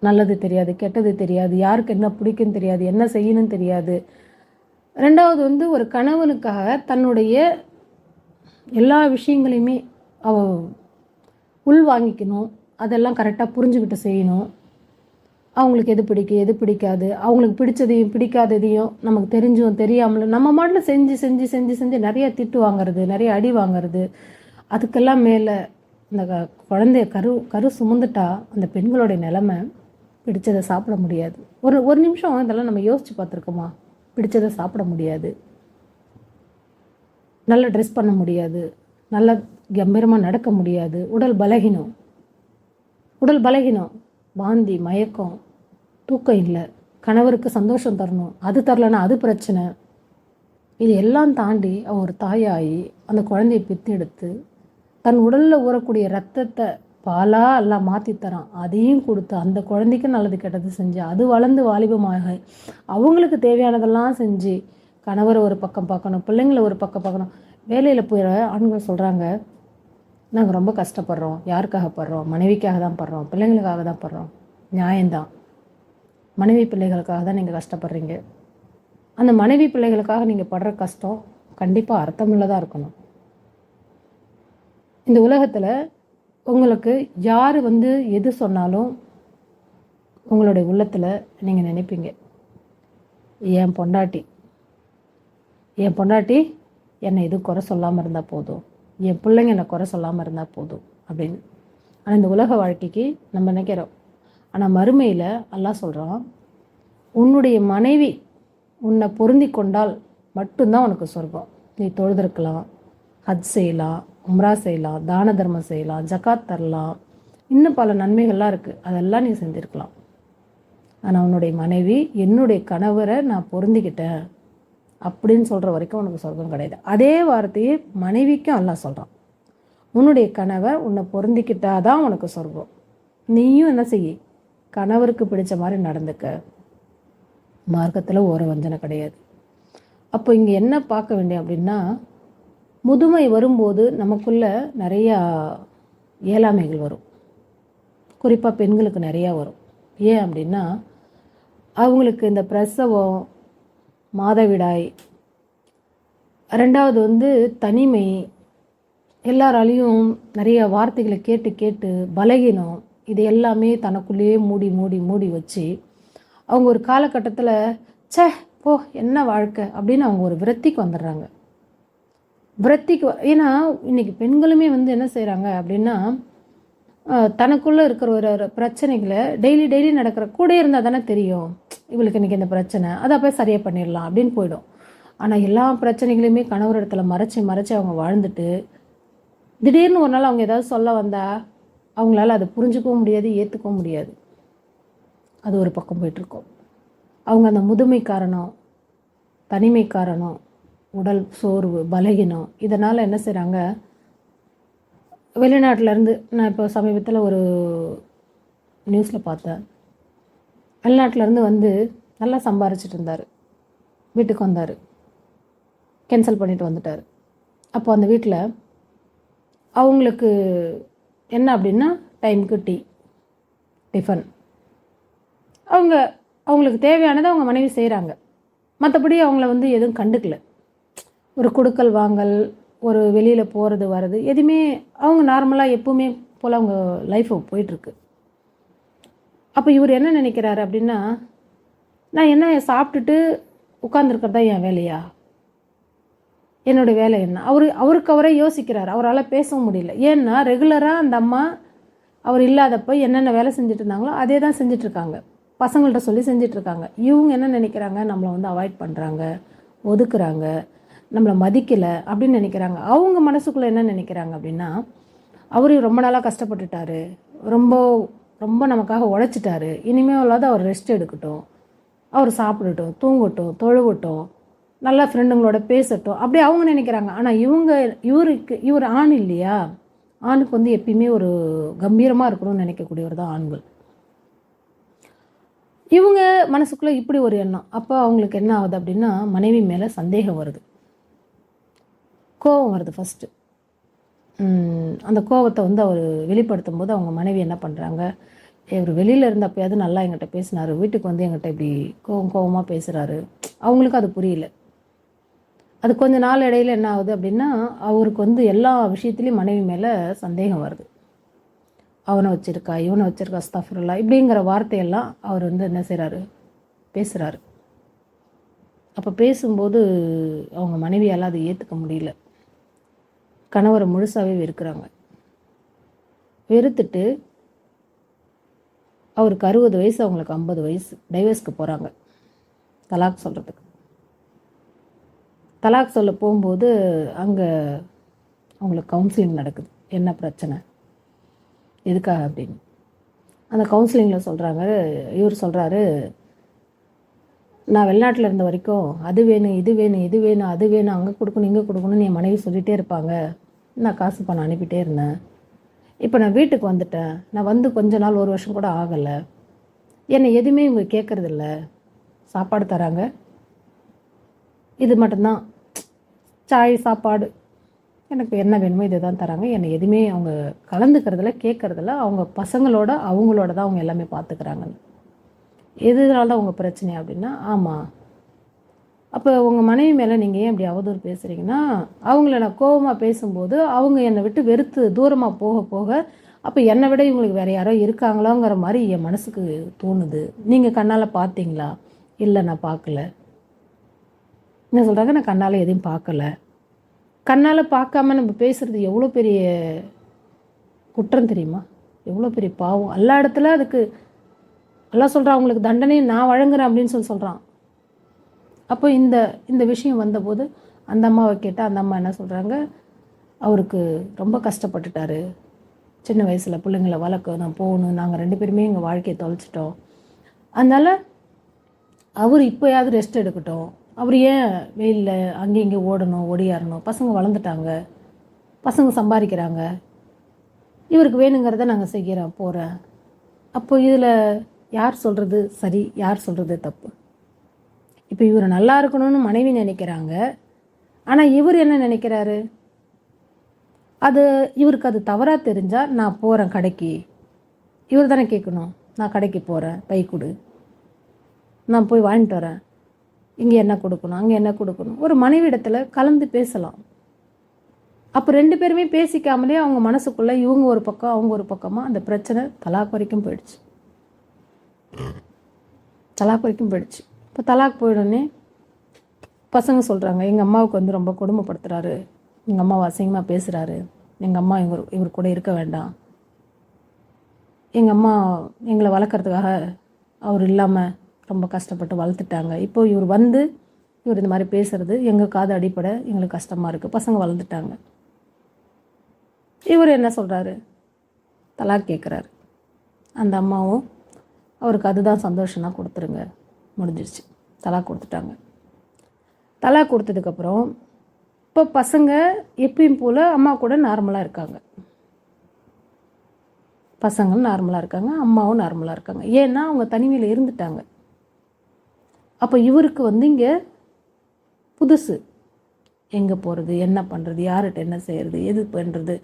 நல்லது தெரியாது, கெட்டது தெரியாது, யாருக்கு என்ன பிடிக்குன்னு தெரியாது, என்ன செய்யணும்னு தெரியாது. ரெண்டாவது ஒரு கணவனுக்காக தன்னுடைய எல்லா விஷயங்களையுமே உள் வாங்கிக்கணும். அதெல்லாம் கரெக்டாக புரிஞ்சுக்கிட்டு செய்யணும். அவங்களுக்கு எது பிடிக்கும் எது பிடிக்காது, அவங்களுக்கு பிடிச்சதையும் பிடிக்காததையும் நமக்கு தெரிஞ்சும் தெரியாமலும் நம்ம மாட்டில் செஞ்சு செஞ்சு செஞ்சு செஞ்சு நிறைய திட்டு வாங்கிறது, நிறைய அடி வாங்கிறது. அதுக்கெல்லாம் மேலே இந்த குழந்தைய கரு சுமந்துட்டா அந்த பெண்களுடைய நிலைமை, பிடிச்சதை சாப்பிட முடியாது. ஒரு நிமிஷம் இதெல்லாம் நம்ம யோசித்து பார்த்துருக்கோமா? பிடிச்சதை சாப்பிட முடியாது, நல்ல ட்ரெஸ் பண்ண முடியாது, நல்ல கம்பீரமாக நடக்க முடியாது. உடல் பலகீனம், வாந்தி, மயக்கம், தூக்கம் இல்லை. கணவருக்கு சந்தோஷம் தரணும், அது தரலன்னா அது பிரச்சனை. இது எல்லாம் தாண்டி அவன் ஒரு தாயாகி அந்த குழந்தையை பித்தெடுத்து தன் உடலில் ஊறக்கூடிய ரத்தத்தை பாலாக எல்லாம் மாற்றி தரான். அதையும் கொடுத்து அந்த குழந்தைக்கு நல்லது கெட்டது செஞ்சு அது வளர்ந்து வாலிபமாக அவங்களுக்கு தேவையானதெல்லாம் செஞ்சு கணவரை ஒரு பக்கம் பார்க்கணும், பிள்ளைங்களை ஒரு பக்கம் பார்க்கணும். வேலையில் போயிட ஆண்கள் சொல்கிறாங்க, நாங்கள் ரொம்ப கஷ்டப்படுறோம். யாருக்காக படுறோம்? மனைவிக்காக தான் படுறோம், பிள்ளைங்களுக்காக தான் படுறோம். நியாயம்தான், மனைவி பிள்ளைகளுக்காக தான் நீங்கள் கஷ்டப்படுறீங்க. அந்த மனைவி பிள்ளைகளுக்காக நீங்கள் படுற கஷ்டம் கண்டிப்பாக அர்த்தமுள்ளதாக இருக்கணும். இந்த உலகத்தில் உங்களுக்கு யார் எது சொன்னாலும் உங்களுடைய உள்ளத்தில் நீங்கள் நினைப்பீங்க, என் பொண்டாட்டி என்னை எதுவும் குறை சொல்லாமல் இருந்தால் போதும், என் பிள்ளைங்க என்னை குறை சொல்லாமல் இருந்தால் போதும் அப்படின்னு. ஆனால் இந்த உலக வாழ்க்கைக்கு நம்ம நினைக்கிறோம். ஆனால் மறுமையில் அல்லாஹ் சொல்கிறான், உன்னுடைய மனைவி உன்னை பொருந்தி கொண்டால் மட்டும்தான் உனக்கு சொர்க்கம். நீ தொழுதிருக்கலாம், ஹஜ் செய்யலாம், உம்ரா செய்யலாம், தான தர்மம் செய்யலாம், ஜகாத் தரலாம், இன்னும் பல நன்மைகள்லாம் இருக்குது, அதெல்லாம் நீ செஞ்சுருக்கலாம். ஆனால் உன்னுடைய மனைவி என்னுடைய கணவரை நான் பொருந்திக்கிட்டேன் அப்படின்னு சொல்கிற வரைக்கும் உனக்கு சொர்க்கம் கிடையாது. அதே வார்த்தையை மனைவிக்கும் அல்லாஹ் சொல்கிறான், உன்னுடைய கணவர் உன்னை பொருந்திக்கிட்டாதான் உனக்கு சொர்க்கம். நீயும் என்ன செய்ய, கணவருக்கு பிடிச்ச மாதிரி நடந்துக்க. மார்க்கத்தில் ஒரு வஞ்சனை கிடையாது. அப்போ இங்கே என்ன பார்க்க வேண்டிய அப்படின்னா, முதுமை வரும்போது நமக்குள்ள நிறையா இயலாமைகள் வரும். குறிப்பாக பெண்களுக்கு நிறையா வரும். ஏன் அப்படின்னா, அவங்களுக்கு இந்த பிரசவம், மாதவிடாய், ரெண்டாவது தனிமை, எல்லாராலையும் நிறைய வார்த்தைகளை கேட்டு கேட்டு பலகீனம், இது எல்லாமே தனக்குள்ளேயே மூடி மூடி மூடி வச்சு அவங்க ஒரு காலகட்டத்தில் சே போ என்ன வாழ்க்கை அப்படின்னு அவங்க ஒரு விரக்திக்கு வந்துடுறாங்க. ஏன்னா இன்றைக்கி பெண்களுமே என்ன செய்கிறாங்க அப்படின்னா, தனக்குள்ளே இருக்கிற ஒரு பிரச்சனைகளை டெய்லி நடக்கிற கூட இருந்தால் தானே தெரியும், இவளுக்கு இன்றைக்கி இந்த பிரச்சனை, அதை போய் சரியாக பண்ணிடலாம் அப்படின்னு போயிடும். ஆனால் எல்லா பிரச்சனைகளையுமே கணவர் இடத்துல மறைச்சி அவங்க வாழ்ந்துட்டு திடீர்னு ஒரு நாள் அவங்க ஏதாவது சொல்ல வந்தால் அவங்களால அதை புரிஞ்சுக்கவும் முடியாது, ஏற்றுக்கவும் முடியாது. அது ஒரு பக்கம் போயிட்டுருக்கோம். அவங்க அந்த முதுமை காரணம், தனிமை காரணம், உடல் சோர்வு, பலகீனம், இதனால் என்ன செய்கிறாங்க, வெளிநாட்டிலேருந்து நான் இப்போ சமீபத்தில் ஒரு நியூஸில் பார்த்தேன், வெளிநாட்டிலேருந்து நல்லா சம்பாரிச்சிட்டு இருந்தார், வீட்டுக்கு வந்தார், கேன்சல் பண்ணிட்டு வந்துட்டார். அப்போ அந்த வீட்டில் அவங்களுக்கு என்ன அப்படின்னா, டைமுக்கு டீ, டிஃபன், அவங்க அவங்களுக்கு தேவையானதை அவங்க மனைவி செய்கிறாங்க. மற்றபடி அவங்கள வந்து எதுவும் கண்டுக்கல. ஒரு கொடுக்கல் வாங்கல், ஒரு வெளியில் போகிறது வர்றது எதுவுமே அவங்க நார்மலாக எப்பவுமே போல் அவங்க லைஃப் போயிட்டுருக்கு. அப்போ இவர் என்ன நினைக்கிறாரு அப்படின்னா, நான் என்ன சாப்பிட்டுட்டு உட்காந்துருக்கிறதா என் வேலையா, என்னோடய வேலை என்ன? அவருக்கு அவரே யோசிக்கிறார். அவரால் பேசவும் முடியல. ஏன்னா ரெகுலராக அந்த அம்மா அவர் இல்லாதப்போ என்னென்ன வேலை செஞ்சுட்டு இருந்தாங்களோ அதே தான் செஞ்சிட்ருக்காங்க. பசங்கள்கிட்ட சொல்லி செஞ்சிட்ருக்காங்க. இவங்க என்ன நினைக்கிறாங்க, நம்மளை வந்து அவாய்ட் பண்ணுறாங்க, ஒதுக்குறாங்க, நம்மளை மதிக்கலை அப்படின்னு நினைக்கிறாங்க. அவங்க மனசுக்குள்ளே என்ன நினைக்கிறாங்க அப்படின்னா, அவர் ரொம்ப நாளாக கஷ்டப்பட்டுட்டாரு, ரொம்ப ரொம்ப நமக்காக உழைச்சிட்டாரு, இனிமேலாவது அவர் ரெஸ்ட் எடுக்கட்டும், அவர் சாப்பிடட்டும், தூங்கட்டும், தொழுவட்டும், நல்லா ஃப்ரெண்டுங்களோட பேசட்டும், அப்படி அவங்க நினைக்கிறாங்க. ஆனால் இவர் ஆண் இல்லையா, ஆணுக்கு வந்து எப்பயுமே ஒரு கம்பீரமாக இருக்கணும்னு நினைக்கக்கூடியவர் தான் ஆண்கள். இவங்க மனசுக்குள்ளே இப்படி ஒரு எண்ணம். அப்போ அவங்களுக்கு என்ன ஆகுது அப்படின்னா, மனைவி மேலே சந்தேகம் வருது, கோபம் வருது ஃபஸ்ட்டு. அந்த கோபத்தை வந்து அவர் வெளிப்படுத்தும் போது அவங்க மனைவி என்ன பண்ணுறாங்க, இவர் வெளியில் இருந்தப்பயாவது நல்லா எங்கிட்ட பேசினார், வீட்டுக்கு வந்து எங்கிட்ட இப்படி கோபமாக பேசுகிறாரு. அவங்களுக்கு அது புரியல. அது கொஞ்ச நாள் இடையில என்ன ஆகுது அப்படின்னா, அவருக்கு வந்து எல்லா விஷயத்துலையும் மனைவி மேலே சந்தேகம் வருது. அவனை வச்சுருக்கா, இவனை வச்சுருக்கா, அஸ்தக்ஃபிருல்லாஹ் இப்படிங்கிற வார்த்தையெல்லாம் அவர் வந்து என்ன செய்கிறாரு, பேசுகிறாரு. அப்போ பேசும்போது அவங்க மனைவியால் அதை ஏற்றுக்க முடியல. கணவரை முழுசாகவே வெறுக்கிறாங்க. வெறுத்துட்டு அவருக்கு 60 வயசு, அவங்களுக்கு 50 வயசு, டைவர்ஸ்க்கு போகிறாங்க, தலாக் சொல்கிறதுக்கு. தலாக் சொல்ல போகும்போது அங்கே அவங்களுக்கு கவுன்சிலிங் நடக்குது. என்ன பிரச்சனை, எதுக்காக அப்படின்னு. அந்த கவுன்சிலிங்கில் சொல்கிறாங்க, இவர் சொல்கிறாரு, நான் வெளிநாட்டில் இருந்த வரைக்கும் அது வேணும், இது வேணும், இது வேணும், அது வேணும், அங்கே கொடுக்கணும், இங்கே கொடுக்கணும்னு என் மனைவி சொல்லிகிட்டே இருப்பாங்க. நான் காசு பணம் அனுப்பிட்டே இருந்தேன். இப்போ நான் வீட்டுக்கு வந்துட்டேன். நான் வந்து கொஞ்ச நாள், 1 வருஷம் கூட ஆகலை. என்னை எதுவுமே இவங்க கேட்குறதில்ல. சாப்பாடு தராங்க, இது மட்டும்தான், சாய் சாப்பாடு, எனக்கு என்ன வேணுமோ இதை தான் தராங்க. என்னை எதுவுமே அவங்க கலந்துக்கிறதில்ல, கேட்குறதில்ல. அவங்க பசங்களோட அவங்களோட தான் அவங்க எல்லாமே பார்த்துக்கிறாங்கன்னு. எதுனால தான் உங்கள் பிரச்சனை அப்படின்னா, ஆமாம். அப்போ உங்கள் மனைவி மேலே நீங்கள் ஏன் இப்படி அவதூறு பேசுகிறீங்கன்னா, அவங்கள நான் கோபமாக பேசும்போது அவங்க என்னை விட்டு வெறுத்து தூரமாக போக போக அப்போ என்னை விட இவங்களுக்கு வேறு யாரோ இருக்காங்களாங்கிற மாதிரி என் மனசுக்கு தோணுது. நீங்கள் கண்ணால் பார்த்தீங்களா? இல்லை, நான் பார்க்கல. என்ன சொல்கிறாங்க, நான் கண்ணால் எதையும் பார்க்கல. கண்ணால் பார்க்காம நம்ம பேசுகிறது எவ்வளோ பெரிய குற்றம் தெரியுமா, எவ்வளோ பெரிய பாவம். எல்லா இடத்துல அதுக்கு எல்லாம் சொல்கிறான், அவங்களுக்கு தண்டனை நான் வழங்குறேன் அப்படின்னு சொல்கிறான். அப்போ இந்த விஷயம் வந்தபோது அந்த அம்மாவை கேட்டால் அந்த அம்மா என்ன சொல்கிறாங்க, அவருக்கு ரொம்ப கஷ்டப்பட்டுட்டாரு, சின்ன வயசில் பிள்ளைங்களை வளர்க்கணும், போகணும், நாங்கள் 2 பேருமே எங்கள் வாழ்க்கையை தொலைச்சிட்டோம், அதனால் அவர் இப்போயாவது ரெஸ்ட் எடுக்கட்டும், அவர் ஏன் வெயிலில் அங்கேயும் இங்கே ஓடணும், ஓடியாரணும், பசங்க வளர்ந்துட்டாங்க, பசங்க சம்பாதிக்கிறாங்க, இவருக்கு வேணுங்கிறத நாங்கள் செய்கிறோம், போகிறேன். அப்போ இதில் யார் சொல்கிறது சரி, யார் சொல்கிறது தப்பு? இப்போ இவர் நல்லா இருக்கணும்னு மனைவி நினைக்கிறாங்க. ஆனால் இவர் என்ன நினைக்கிறாரு, இவருக்கு அது தவறாக தெரிஞ்சால் நான் போகிறேன் கடைக்கு, இவர் தானே கேட்கணும், நான் கடைக்கு போகிறேன், பை கொடு, நான் போய் வாங்கிட்டு வரேன், இங்கே என்ன கொடுக்கணும், அங்கே என்ன கொடுக்கணும், ஒரு மனைவி இடத்துல கலந்து பேசலாம். அப்போ 2 பேருமே பேசிக்காமலே அவங்க மனசுக்குள்ளே இவங்க ஒரு பக்கம் அவங்க ஒரு பக்கமாக அந்த பிரச்சனை தலாக் வரைக்கும் போயிடுச்சு. தலாக் வரைக்கும் போயிடுச்சு. இப்போ தலாக் போயிடனே பசங்க சொல்கிறாங்க, எங்கள் அம்மாவுக்கு வந்து ரொம்ப கொடுமைப்படுத்துகிறாரு, எங்கள் அம்மாவை அசிங்கமாக பேசுகிறாரு, எங்கள் அம்மா இவர் கூட இருக்க வேண்டாம், எங்கள் அம்மா எங்களை வளர்க்குறதுக்காக அவர் இல்லாமல் ரொம்ப கஷ்டப்பட்டு வளர்த்துட்டாங்க, இப்போது இவர் இந்த மாதிரி பேசுகிறது எங்கள் காது அடிப்படை எங்களுக்கு கஷ்டமாக இருக்குது, பசங்க வளர்ந்துட்டாங்க. இவர் என்ன சொல்கிறாரு, தலாக் கேட்குறாரு. அந்த அம்மாவும் அவருக்கு அதுதான் சந்தோஷம்னா கொடுத்துருங்க, முடிஞ்சிருச்சு, தலாக் கொடுத்துட்டாங்க. தலாக் கொடுத்ததுக்கப்புறம் இப்போ பசங்க எப்பயும் போல் அம்மா கூட நார்மலாக இருக்காங்க, பசங்களும் நார்மலாக இருக்காங்க, அம்மாவும் நார்மலாக இருக்காங்க. ஏன்னா அவங்க தனிமையில் இருந்துட்டாங்க. அப்போ இவருக்கு வந்து இங்கே புதுசு, எங்கே போகிறது, என்ன பண்ணுறது, யார்கிட்ட என்ன செய்கிறது, எது பண்ணுறது,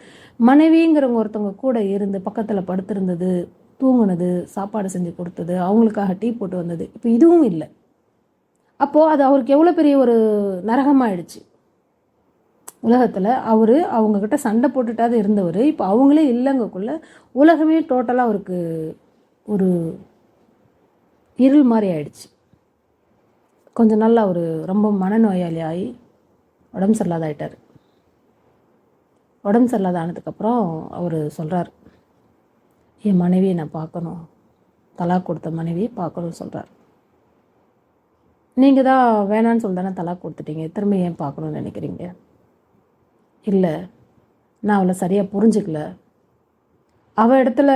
மனைவிங்கிறவங்க ஒருத்தவங்க கூட இருந்து பக்கத்தில் படுத்திருந்தது தூங்குனது, சாப்பாடு செஞ்சு கொடுத்தது, அவங்களுக்காக டீ போட்டு வந்தது, இப்போ இதுவும் இல்லை. அப்போது அது அவருக்கு எவ்வளோ பெரிய ஒரு நரகமாயிடுச்சு. உலகத்தில் அவங்கக்கிட்ட சண்டை போட்டுட்டாது இருந்தவர், இப்போ அவங்களே இல்லைங்கக்குள்ள உலகமே டோட்டலாக அவருக்கு ஒரு இருள் மாதிரி ஆயிடுச்சு. கொஞ்சம் நாள் அவர் ரொம்ப மனநோயாளி ஆகி உடம்பு சரியில்லாத ஆகிட்டார். உடம்பு சரியில்லாத ஆனதுக்கப்புறம் அவர் சொல்கிறார், என் மனைவியை நான் பார்க்கணும், தலாக் கொடுத்த மனைவியை பார்க்கணும்னு சொல்கிறார். நீங்கள் தான் வேணான்னு சொல்லி தானே தலாக் கொடுத்துட்டீங்க, திரும்ப ஏன் பார்க்கணுன்னு நினைக்கிறீங்க? இல்லை, நான் அவளை சரியாக புரிஞ்சுக்கல, அவள் இடத்துல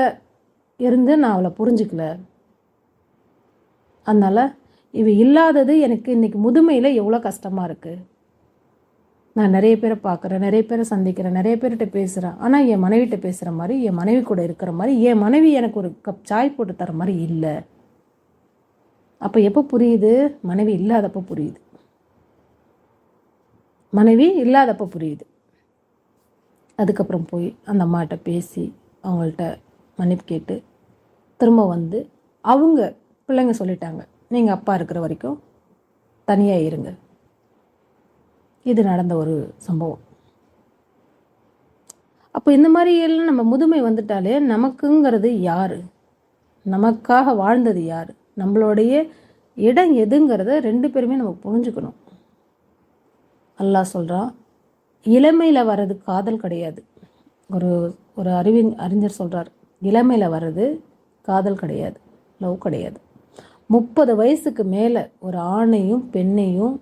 இருந்து நான் அவளை புரிஞ்சுக்கல, அதனால் இவ இல்லாதது எனக்கு இன்றைக்கி முதுமையில் எவ்வளோ கஷ்டமாக இருக்குது. நான் நிறைய பேரை பார்க்குறேன், நிறைய பேரை சந்திக்கிறேன், நிறைய பேர்கிட்ட பேசுகிறேன், ஆனால் என் மனைவிட்ட பேசுகிற மாதிரி, என் மனைவி கூட இருக்கிற மாதிரி, என் மனைவி எனக்கு ஒரு கப் சாய் போட்டு தர மாதிரி இல்லை. அப்போ எப்போ புரியுது? மனைவி இல்லாதப்போ புரியுது. மனைவி இல்லாதப்போ புரியுது. அதுக்கப்புறம் போய் அந்த அம்மாட்ட பேசி அவங்கள்ட்ட மன்னிப்பு கேட்டு திரும்ப வந்து அவங்க பிள்ளைங்க சொல்லிட்டாங்க, நீங்கள் அப்பா இருக்கிற வரைக்கும் தனியாக இருங்க. இது நடந்த ஒரு சம்பவம். அப்போ இந்த மாதிரி எல்லாம் நம்ம முதுமை வந்துட்டாலே நமக்குங்கிறது யார், நமக்காக வாழ்ந்தது யார், நம்மளுடைய இடம் எதுங்கிறத ரெண்டு பேருமே நம்ம புரிஞ்சுக்கணும். அல்லாஹ் சொல்கிறான், இளமையில் வர்றது காதல் கிடையாது. ஒரு அறிஞர் சொல்கிறார், இளமையில் வர்றது காதல் கிடையாது, லவ் கிடையாது. 30 வயசுக்கு மேலே ஒரு ஆணையும் பெண்ணையும்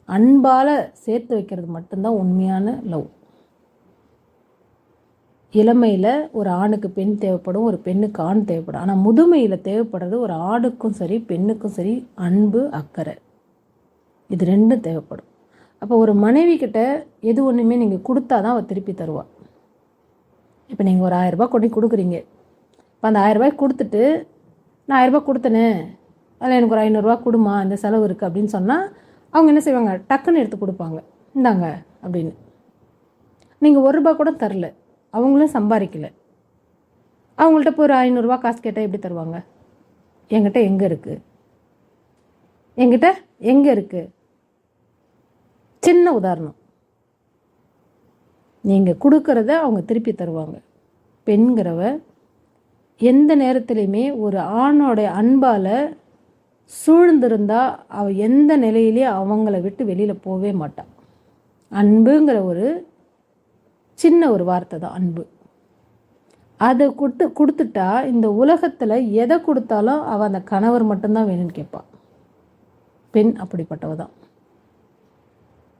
அன்பால் சேர்த்து வைக்கிறது மட்டும்தான் உண்மையான லவ். இளமையில் ஒரு ஆணுக்கு பெண் தேவைப்படும், ஒரு பெண்ணுக்கு ஆண் தேவைப்படும். ஆனால் முதுமையில் தேவைப்படுறது ஒரு ஆணுக்கும் சரி பெண்ணுக்கும் சரி அன்பு, அக்கறை, இது ரெண்டும் தேவைப்படும். அப்போ ஒரு மனைவி கிட்ட எது ஒன்றுமே நீங்கள் கொடுத்தா தான் அவள் திருப்பி தருவாள். இப்போ நீங்கள் ஒரு 1000 ரூபாய் கொண்டு கொடுக்குறீங்க, இப்போ அந்த 1000 ரூபாய் கொடுத்துட்டு நான் 1000 ரூபாய் கொடுத்தனே, அதில் எனக்கு ஒரு 500 ரூபா கொடுமா, இந்த செலவு இருக்குது அப்படின்னு சொன்னால் அவங்க என்ன செய்வாங்க? டக்குன்னு எடுத்து கொடுப்பாங்க, இந்தாங்க அப்படின்னு. நீங்கள் 1 ரூபா கூட தரல, அவங்களும் சம்பாதிக்கலை, அவங்கள்ட்ட போய் ஒரு 500 ரூபா காசு கேட்டால் எப்படி தருவாங்க? என்கிட்ட எங்கே இருக்குது, என்கிட்ட எங்கே இருக்குது? சின்ன உதாரணம், நீங்கள் கொடுக்கறத அவங்க திருப்பி தருவாங்க. பெண்கிறவ எந்த நேரத்துலையுமே ஒரு ஆணோடைய அன்பால் சூழ்ந்திருந்தா அவள் எந்த நிலையிலே அவங்கள விட்டு வெளியில் போகவே மாட்டாள். அன்புங்கிற ஒரு சின்ன ஒரு வார்த்தை தான் அன்பு. அதை கொடுத்துட்டா இந்த உலகத்தில் எதை கொடுத்தாலும் அவள் அந்த கணவர் மட்டும்தான் வேணும்னு கேட்பாள். பெண் அப்படிப்பட்டவ தான்.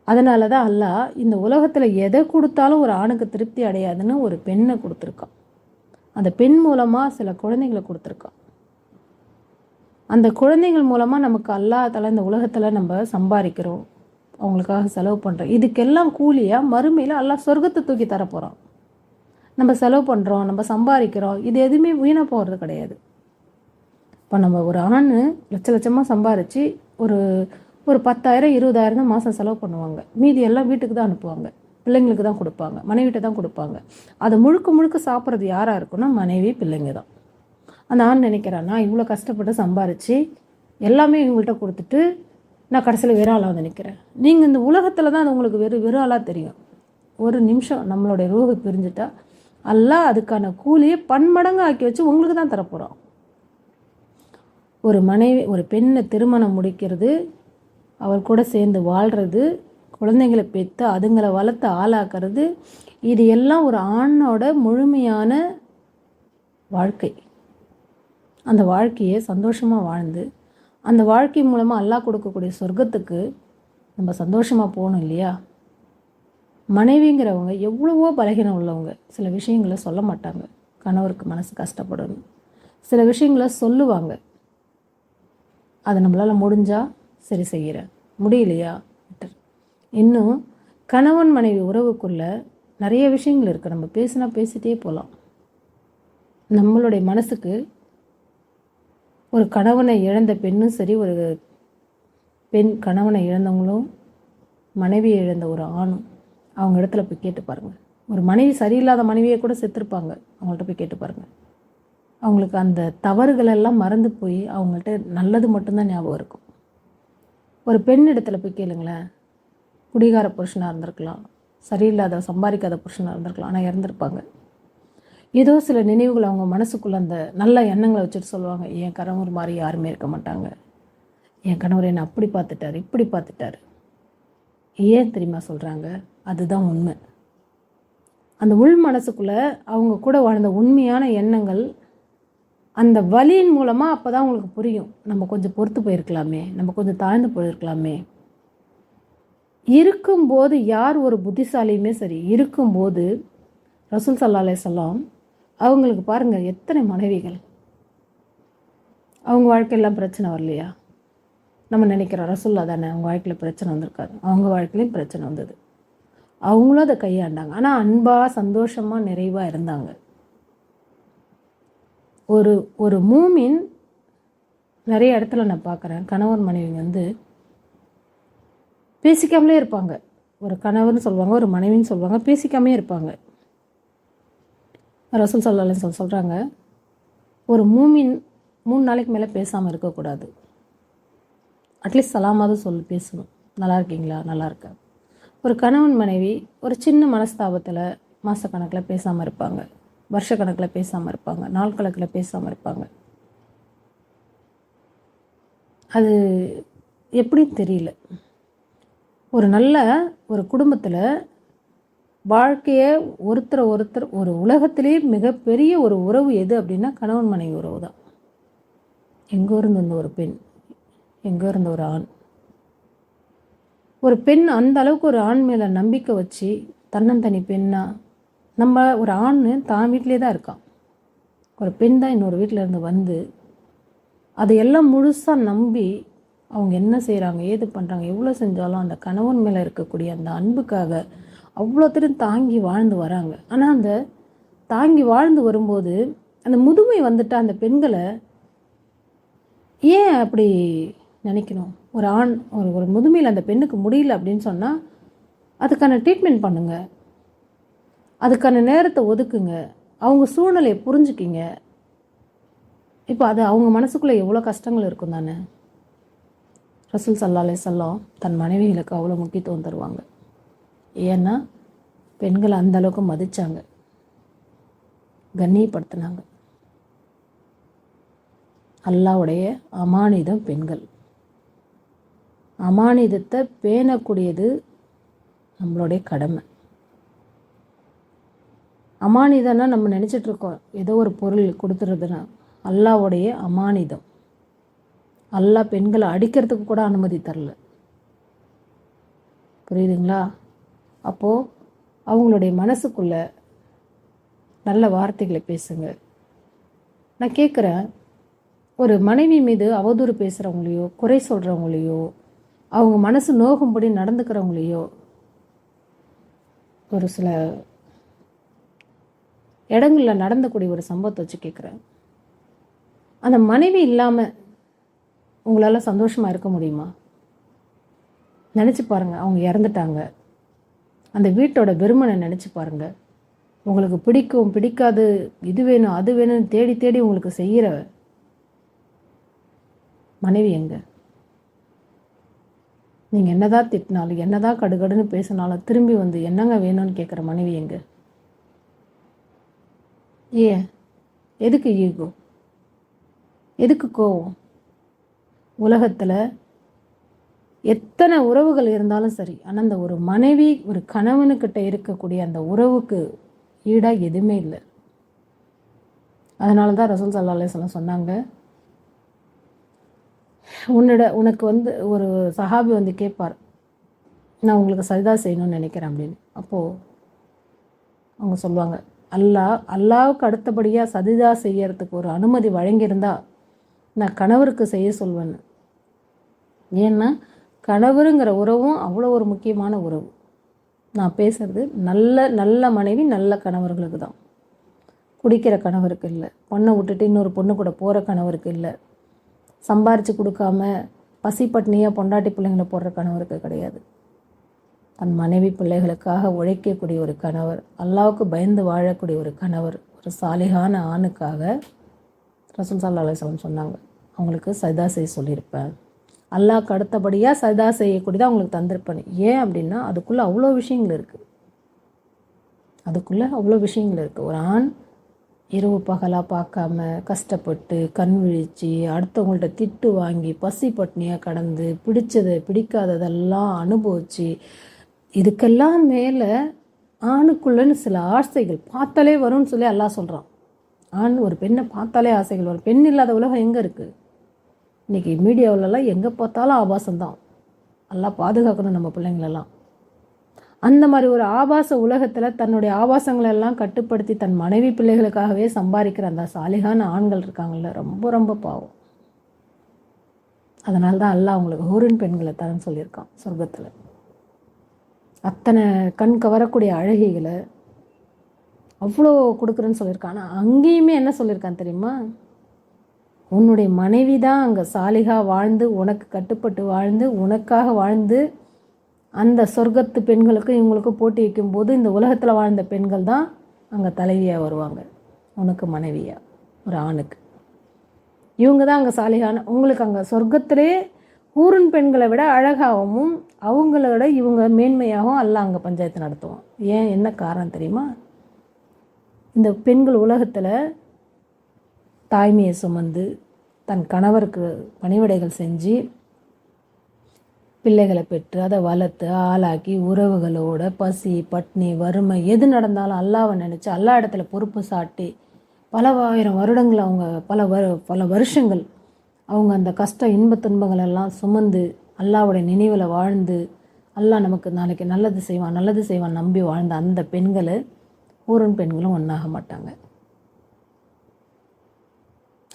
அதனால தான் அல்லாஹ் இந்த உலகத்தில் எதை கொடுத்தாலும் ஒரு ஆணுக்கு திருப்தி அடையாதுன்னு ஒரு பெண்ணை கொடுத்துருக்கான். அந்த பெண் மூலமாக சில குழந்தைங்களை கொடுத்துருக்கான். அந்த குழந்தைகள் மூலமாக நமக்கு அல்லாஹ்தால இந்த உலகத்தில் நம்ம சம்பாதிக்கிறோம், அவங்களுக்காக செலவு பண்ணுறோம். இதுக்கெல்லாம் கூலியாக மறுமையில் அல்லாஹ் சொர்க்கத்தை தூக்கி தரப்போகிறான். நம்ம செலவு பண்ணுறோம், நம்ம சம்பாதிக்கிறோம், இது எதுவுமே வீணாக போகிறது கிடையாது. இப்போ நம்ம ஒரு ஆண் லட்சமாக சம்பாரித்து ஒரு 10,000 20,000 தான் மாதம் செலவு பண்ணுவாங்க. மீதி எல்லாம் வீட்டுக்கு தான் அனுப்புவாங்க, பிள்ளைங்களுக்கு தான் கொடுப்பாங்க, மனைவிட்ட தான் கொடுப்பாங்க. அதை முழுக்க சாப்பிட்றது யாராக இருக்குன்னா மனைவி, பிள்ளைங்க தான். அந்த ஆண் நினைக்கிறான்னா இவ்வளோ கஷ்டப்பட்டு சம்பாரித்து எல்லாமே இவங்கள்ட்ட கொடுத்துட்டு நான் கடைசியில் வெறும் ஆளாக நினைக்கிறேன். நீங்கள் இந்த உலகத்தில் தான் அது உங்களுக்கு வெறும் ஆளாக தெரியும். ஒரு நிமிஷம் நம்மளுடைய ரூஹை பிரிஞ்சுட்டா அல்லாஹ் அதுக்கான கூலியை பன்மடங்கு ஆக்கி வச்சு உங்களுக்கு தான் தரப்போகிறோம். ஒரு பெண்ணை திருமணம் முடிக்கிறது, அவர் கூட சேர்ந்து வாழ்கிறது, குழந்தைங்களை பெற்று அதுங்களை வளர்த்து ஆளாக்குறது, இது எல்லாம் ஒரு ஆணோட முழுமையான வாழ்க்கை. அந்த வாழ்க்கையை சந்தோஷமாக வாழ்ந்து அந்த வாழ்க்கை மூலமாக அல்லாஹ் கொடுக்கக்கூடிய சொர்க்கத்துக்கு நம்ம சந்தோஷமாக போகணும் இல்லையா? மனைவிங்கிறவங்க எவ்வளவோ பலகீனம் உள்ளவங்க. சில விஷயங்களை சொல்ல மாட்டாங்க, கணவருக்கு மனசு கஷ்டப்படணும். சில விஷயங்களை சொல்லுவாங்க, அதை நம்மளால் முடிஞ்சால் சரி செய்கிறேன், முடியலையா விட்டுரு. இன்னும் கணவன் மனைவி உறவுக்குள்ளே நிறைய விஷயங்கள் இருக்குது. நம்ம பேசிட்டே போகலாம். நம்மளுடைய மனசுக்கு ஒரு கணவனை இழந்த பெண்ணும் சரி, ஒரு பெண் கணவனை இழந்தவங்களும் மனைவியை இழந்த ஒரு ஆணும் அவங்க இடத்துல போய் கேட்டு பாருங்கள். ஒரு மனைவி சரியில்லாத மனைவியை கூட செத்துருப்பாங்க, அவங்கள்ட்ட போய் கேட்டு பாருங்கள். அவங்களுக்கு அந்த தவறுகளெல்லாம் மறந்து போய் அவங்கள்ட்ட நல்லது மட்டும்தான் ஞாபகம் இருக்கும். ஒரு பெண் இடத்துல போய் கேளுங்களேன், குடிகார புருஷனாக இருந்திருக்கலாம், சரியில்லாத சம்பாதிக்காத புருஷனாக இருந்திருக்கலாம், ஆனால் இறந்துருப்பாங்க. ஏதோ சில நினைவுகள் அவங்க மனசுக்குள்ளே அந்த நல்ல எண்ணங்களை வச்சுட்டு சொல்லுவாங்க, என் கணவர் மாதிரி யாருமே இருக்க மாட்டாங்க, என் கணவர் என்னை அப்படி பார்த்துட்டாரு இப்படி பார்த்துட்டாரு. ஏன் தெரியுமா சொல்கிறாங்க? அதுதான் உண்மை. அந்த உள் மனசுக்குள்ளே அவங்க கூட வாழ்ந்த உண்மையான எண்ணங்கள் அந்த வலியின் மூலமாக அப்போ தான் உங்களுக்கு புரியும், நம்ம கொஞ்சம் பொறுத்து போயிருக்கலாமே, நம்ம கொஞ்சம் தாழ்ந்து போயிருக்கலாமே. இருக்கும்போது யார் ஒரு புத்திசாலியுமே சரி, இருக்கும்போது ரசூல் ஸல்லல்லாஹு அலைஹி வஸல்லம் அவங்களுக்கு பாருங்கள் எத்தனை மனைவிகள். அவங்க வாழ்க்கையெல்லாம் பிரச்சனை வரலையா? நம்ம நினைக்கிறோம் ரசூல்லா தானே, அவங்க வாழ்க்கையில் பிரச்சனை வந்திருக்காது. அவங்க வாழ்க்கையிலையும் பிரச்சனை வந்தது, அவங்களும் அதை கையாண்டாங்க. ஆனால் அன்பாக சந்தோஷமாக நிறைவாக இருந்தாங்க. ஒரு ஒரு மூமின் நிறைய இடத்துல நான் பார்க்குறேன், கணவன் மனைவி பேசிக்காமலே இருப்பாங்க. ஒரு கணவர்னு சொல்லுவாங்க, ஒரு மனைவின்னு சொல்லுவாங்க, பேசிக்காமே இருப்பாங்க. ரசூல் ஸல்லல்லாஹு அலைஹி வஸல்லம் சொல்கிறாங்க, ஒரு மூமின் 3 நாளைக்கு மேலே பேசாமல் இருக்கக்கூடாது. அட்லீஸ்ட் சலாமாவது பேசணும், நல்லா இருக்கீங்களா, நல்லா இருக்கா. ஒரு கணவன் மனைவி ஒரு சின்ன மனஸ்தாபத்தில் மாதக்கணக்கில் பேசாமல் இருப்பாங்க, வருஷக்கணக்கில் பேசாமல் இருப்பாங்க, நாள் கணக்கில் பேசாமல் இருப்பாங்க. அது எப்படின்னு தெரியல. ஒரு குடும்பத்தில் வாழ்க்கையை ஒருத்தர் ஒரு உலகத்திலே மிகப்பெரிய ஒரு உறவு எது அப்படின்னா கணவன் மனைவி உறவு தான். எங்கோ இருந்து வந்த ஒரு பெண், எங்கோ இருந்த ஒரு ஆண். ஒரு பெண் அந்த அளவுக்கு ஒரு ஆண் மேலே நம்பிக்கை வச்சு தன்னந்தனி பெண்ணா, நம்ம ஒரு ஆண் தான் வீட்டிலே தான் இருக்கான், ஒரு பெண் தான் இன்னொரு வீட்டில் இருந்து அதையெல்லாம் முழுசாக நம்பி அவங்க என்ன செய்கிறாங்க ஏது பண்ணுறாங்க எவ்வளோ செஞ்சாலும் அந்த கணவன் மேலே இருக்கக்கூடிய அந்த அன்புக்காக அவ்வளோத்தரும் தாங்கி வாழ்ந்து வராங்க. ஆனால் அந்த தாங்கி வாழ்ந்து வரும்போது அந்த முதுமை வந்துட்டு அந்த பெண்களை ஏன் அப்படி நினைக்கணும்? ஒரு ஆண் ஒரு முதுமையில் அந்த பெண்ணுக்கு முடியல அப்படின்னு சொன்னால் அதுக்கான ட்ரீட்மெண்ட் பண்ணுங்க, அதுக்கான நேரத்தை ஒதுக்குங்க, அவங்க சூழ்நிலையை புரிஞ்சுக்கிங்க. இப்போ அது அவங்க மனசுக்குள்ளே எவ்வளோ கஷ்டங்கள் இருக்கும் தானே. ரசூல் ஸல்லல்லாஹு அலைஹி வஸல்லம் தன் மனைவிகளுக்கு அவ்வளோ முக்கியத்துவம் தருவாங்க. ஏன்னா பெண்களை அந்தளவுக்கு மதித்தாங்க, கண்ணியப்படுத்தினாங்க. அல்லாஹ்வுடைய அமானிதம் பெண்கள். அமானிதத்தை பேணக்கூடியது நம்மளுடைய கடமை. அமானிதம்னா நம்ம நினச்சிட்ருக்கோம் ஏதோ ஒரு பொருள் கொடுத்துறதுன்னா, அல்லாஹ்வுடைய அமானிதம். அல்லாஹ் பெண்களை அடிக்கிறதுக்கு கூட அனுமதி தரல. புரியுதுங்களா? அப்போது அவங்களுடைய மனசுக்குள்ள நல்ல வார்த்தைகளை பேசுங்க. நான் கேட்குறேன், ஒரு மனைவி மீது அவதூறு பேசுகிறவங்களையோ குறை சொல்கிறவங்களையோ அவங்க மனசு நோகும்படி நடந்துக்கிறவங்களையோ ஒரு சில இடங்களில் நடந்தக்கூடிய ஒரு சம்பவத்தை வச்சு கேட்குறேன். அந்த மனைவி இல்லாமல் உங்களால் சந்தோஷமாக இருக்க முடியுமா? நினச்சி பாருங்கள், அவங்க இறந்துட்டாங்க, அந்த வீட்டோட வெறுமனை நினச்சி பாருங்கள். உங்களுக்கு பிடிக்கும் பிடிக்காது, இது வேணும் அது வேணும்னு தேடி தேடி உங்களுக்கு செய்கிற மனைவி எங்க? நீங்கள் என்னதான் திட்டினாலும் என்னதான் கடுகடுன்னு பேசினாலும் திரும்பி என்னங்க வேணும்னு கேட்குற மனைவி எங்க? ஏன்? எதுக்கு ஈகோ? எதுக்கு கோவம்? உலகத்தில் எத்தனை உறவுகள் இருந்தாலும் சரி, ஆனால் அந்த ஒரு மனைவி ஒரு கணவனுக்கிட்ட இருக்கக்கூடிய அந்த உறவுக்கு ஈடாக எதுவுமே இல்லை. அதனால தான் ரசூல் ஸல்லல்லாஹு அலைஹி வஸல்லம் சொன்னாங்க, உனக்கு ஒரு சஹாபி கேட்பார், நான் உங்களுக்கு சஜிதா செய்யணும்னு நினைக்கிறேன் அப்படின்னு. அப்போது அவங்க சொல்லுவாங்க, அல்லாவுக்கு அடுத்தபடியாக சஜிதா செய்யறதுக்கு ஒரு அனுமதி வழங்கியிருந்தா நான் கணவருக்கு செய்ய சொல்வேன்னு. ஏன்னா கணவருங்கிற உறவும் அவ்வளோ ஒரு முக்கியமான உறவு. நான் பேசுகிறது நல்ல மனைவி நல்ல கணவர்களுக்கு தான், குடிக்கிற கணவருக்கு இல்லை, பொண்ணை விட்டுட்டு இன்னொரு பொண்ணு கூட போகிற கணவருக்கு இல்லை, சம்பாரித்து கொடுக்காம பசி பட்னியாக பொண்டாட்டி பிள்ளைங்களை போடுற கணவருக்கு கிடையாது. தன் மனைவி பிள்ளைகளுக்காக உழைக்கக்கூடிய ஒரு கணவர், அல்லாவுக்கு பயந்து வாழக்கூடிய ஒரு கணவர், ஒரு சாலிகான ஆணுக்காக ரசூல் ஸல்லல்லாஹு அலைஹி வஸல்லம் சொன்னாங்க, அவங்களுக்கு சஜ்தா செய்ய சொல்லியிருப்பேன். அல்லாஹ்க்கு அடுத்தபடியாக சஜ்தா செய்யக்கூடியதான் அவங்களுக்கு தந்திருப்பேன். ஏன் அப்படின்னா அதுக்குள்ளே அவ்வளோ விஷயங்கள் இருக்குது. அதுக்குள்ளே அவ்வளோ விஷயங்கள் இருக்குது. ஒரு ஆண் இரவு பகலாக பார்க்காம கஷ்டப்பட்டு கண் விழித்து அடுத்தவங்கள்ட்ட திட்டு வாங்கி பசி பட்னியாக கடந்து பிடிச்சதை பிடிக்காததெல்லாம் அனுபவித்து இதுக்கெல்லாம் மேலே ஆணுக்குள்ளன்னு சில ஆசைகள் பார்த்தாலே வரும்னு சொல்லி அல்லாஹ் சொல்கிறான். ஆண் ஒரு பெண்ணை பார்த்தாலே ஆசைகள் வரும். பெண் இல்லாத உலகம் எங்கே இருக்குது? இன்றைக்கி மீடியாவிலலாம் எங்கே பார்த்தாலும் ஆபாசம்தான். எல்லாம் பாதுகாக்கணும் நம்ம பிள்ளைங்களெல்லாம். அந்த மாதிரி ஒரு ஆபாச உலகத்தில் தன்னுடைய ஆபாசங்களெல்லாம் கட்டுப்படுத்தி தன் மனைவி பிள்ளைகளுக்காகவே சம்பாதிக்கிற அந்த சாலிகான ஆண்கள் இருக்காங்கள்ல, ரொம்ப ரொம்ப பாவம். அதனால தான் அல்லாஹ் அவங்களுக்கு ஹூரின் பெண்களை தரன்னு சொல்லியிருக்கான் சொர்க்கத்தில். அத்தனை கண் கவரக்கூடிய அழகிகளை அவ்வளோ கொடுக்குறேன்னு சொல்லியிருக்கான். ஆனால் அங்கேயுமே என்ன சொல்லியிருக்கான் தெரியுமா? உன்னுடைய மனைவி தான் அங்கே சாலிகா வாழ்ந்து உனக்கு கட்டுப்பட்டு வாழ்ந்து உனக்காக வாழ்ந்து அந்த சொர்க்கத்து பெண்களுக்கும் இவங்களுக்கும் போட்டி வைக்கும்போது இந்த உலகத்தில் வாழ்ந்த பெண்கள் தான் அங்கே தலைவியாக வருவாங்க, உனக்கு மனைவியாக ஒரு ஆணுக்கு. இவங்க தான் அங்கே சாலிகான உங்களுக்கு அங்கே சொர்க்கத்திலே ஊரின் பெண்களை விட அழகாகவும் அவங்களோட இவங்க மேன்மையாகவும் அல்லாஹ் அங்கே பஞ்சாயத்து நடத்துவோம். ஏன், என்ன காரணம் தெரியுமா? இந்த பெண்கள் உலகத்தில் தாய்மையை சுமந்து தன் கணவருக்கு பணிவிடைகள் செஞ்சு பிள்ளைகளை பெற்று அதை வளர்த்து ஆளாக்கி உறவுகளோட பசி பட்னி வறுமை எது நடந்தாலும் அல்லாவை நினச்சி அல்லா இடத்துல பொறுப்பு சாட்டி பல ஆயிரம் வருடங்கள் அவங்க பல வருஷங்கள் அவங்க அந்த கஷ்ட இன்ப துன்பங்கள் எல்லாம் சுமந்து அல்லாவுடைய நினைவில் வாழ்ந்து அல்லாஹ் நமக்கு நாளைக்கு நல்லது செய்வான் நம்பி வாழ்ந்த அந்த பெண்களை ஊரன் பெண்களும் ஒன்றாக மாட்டாங்க.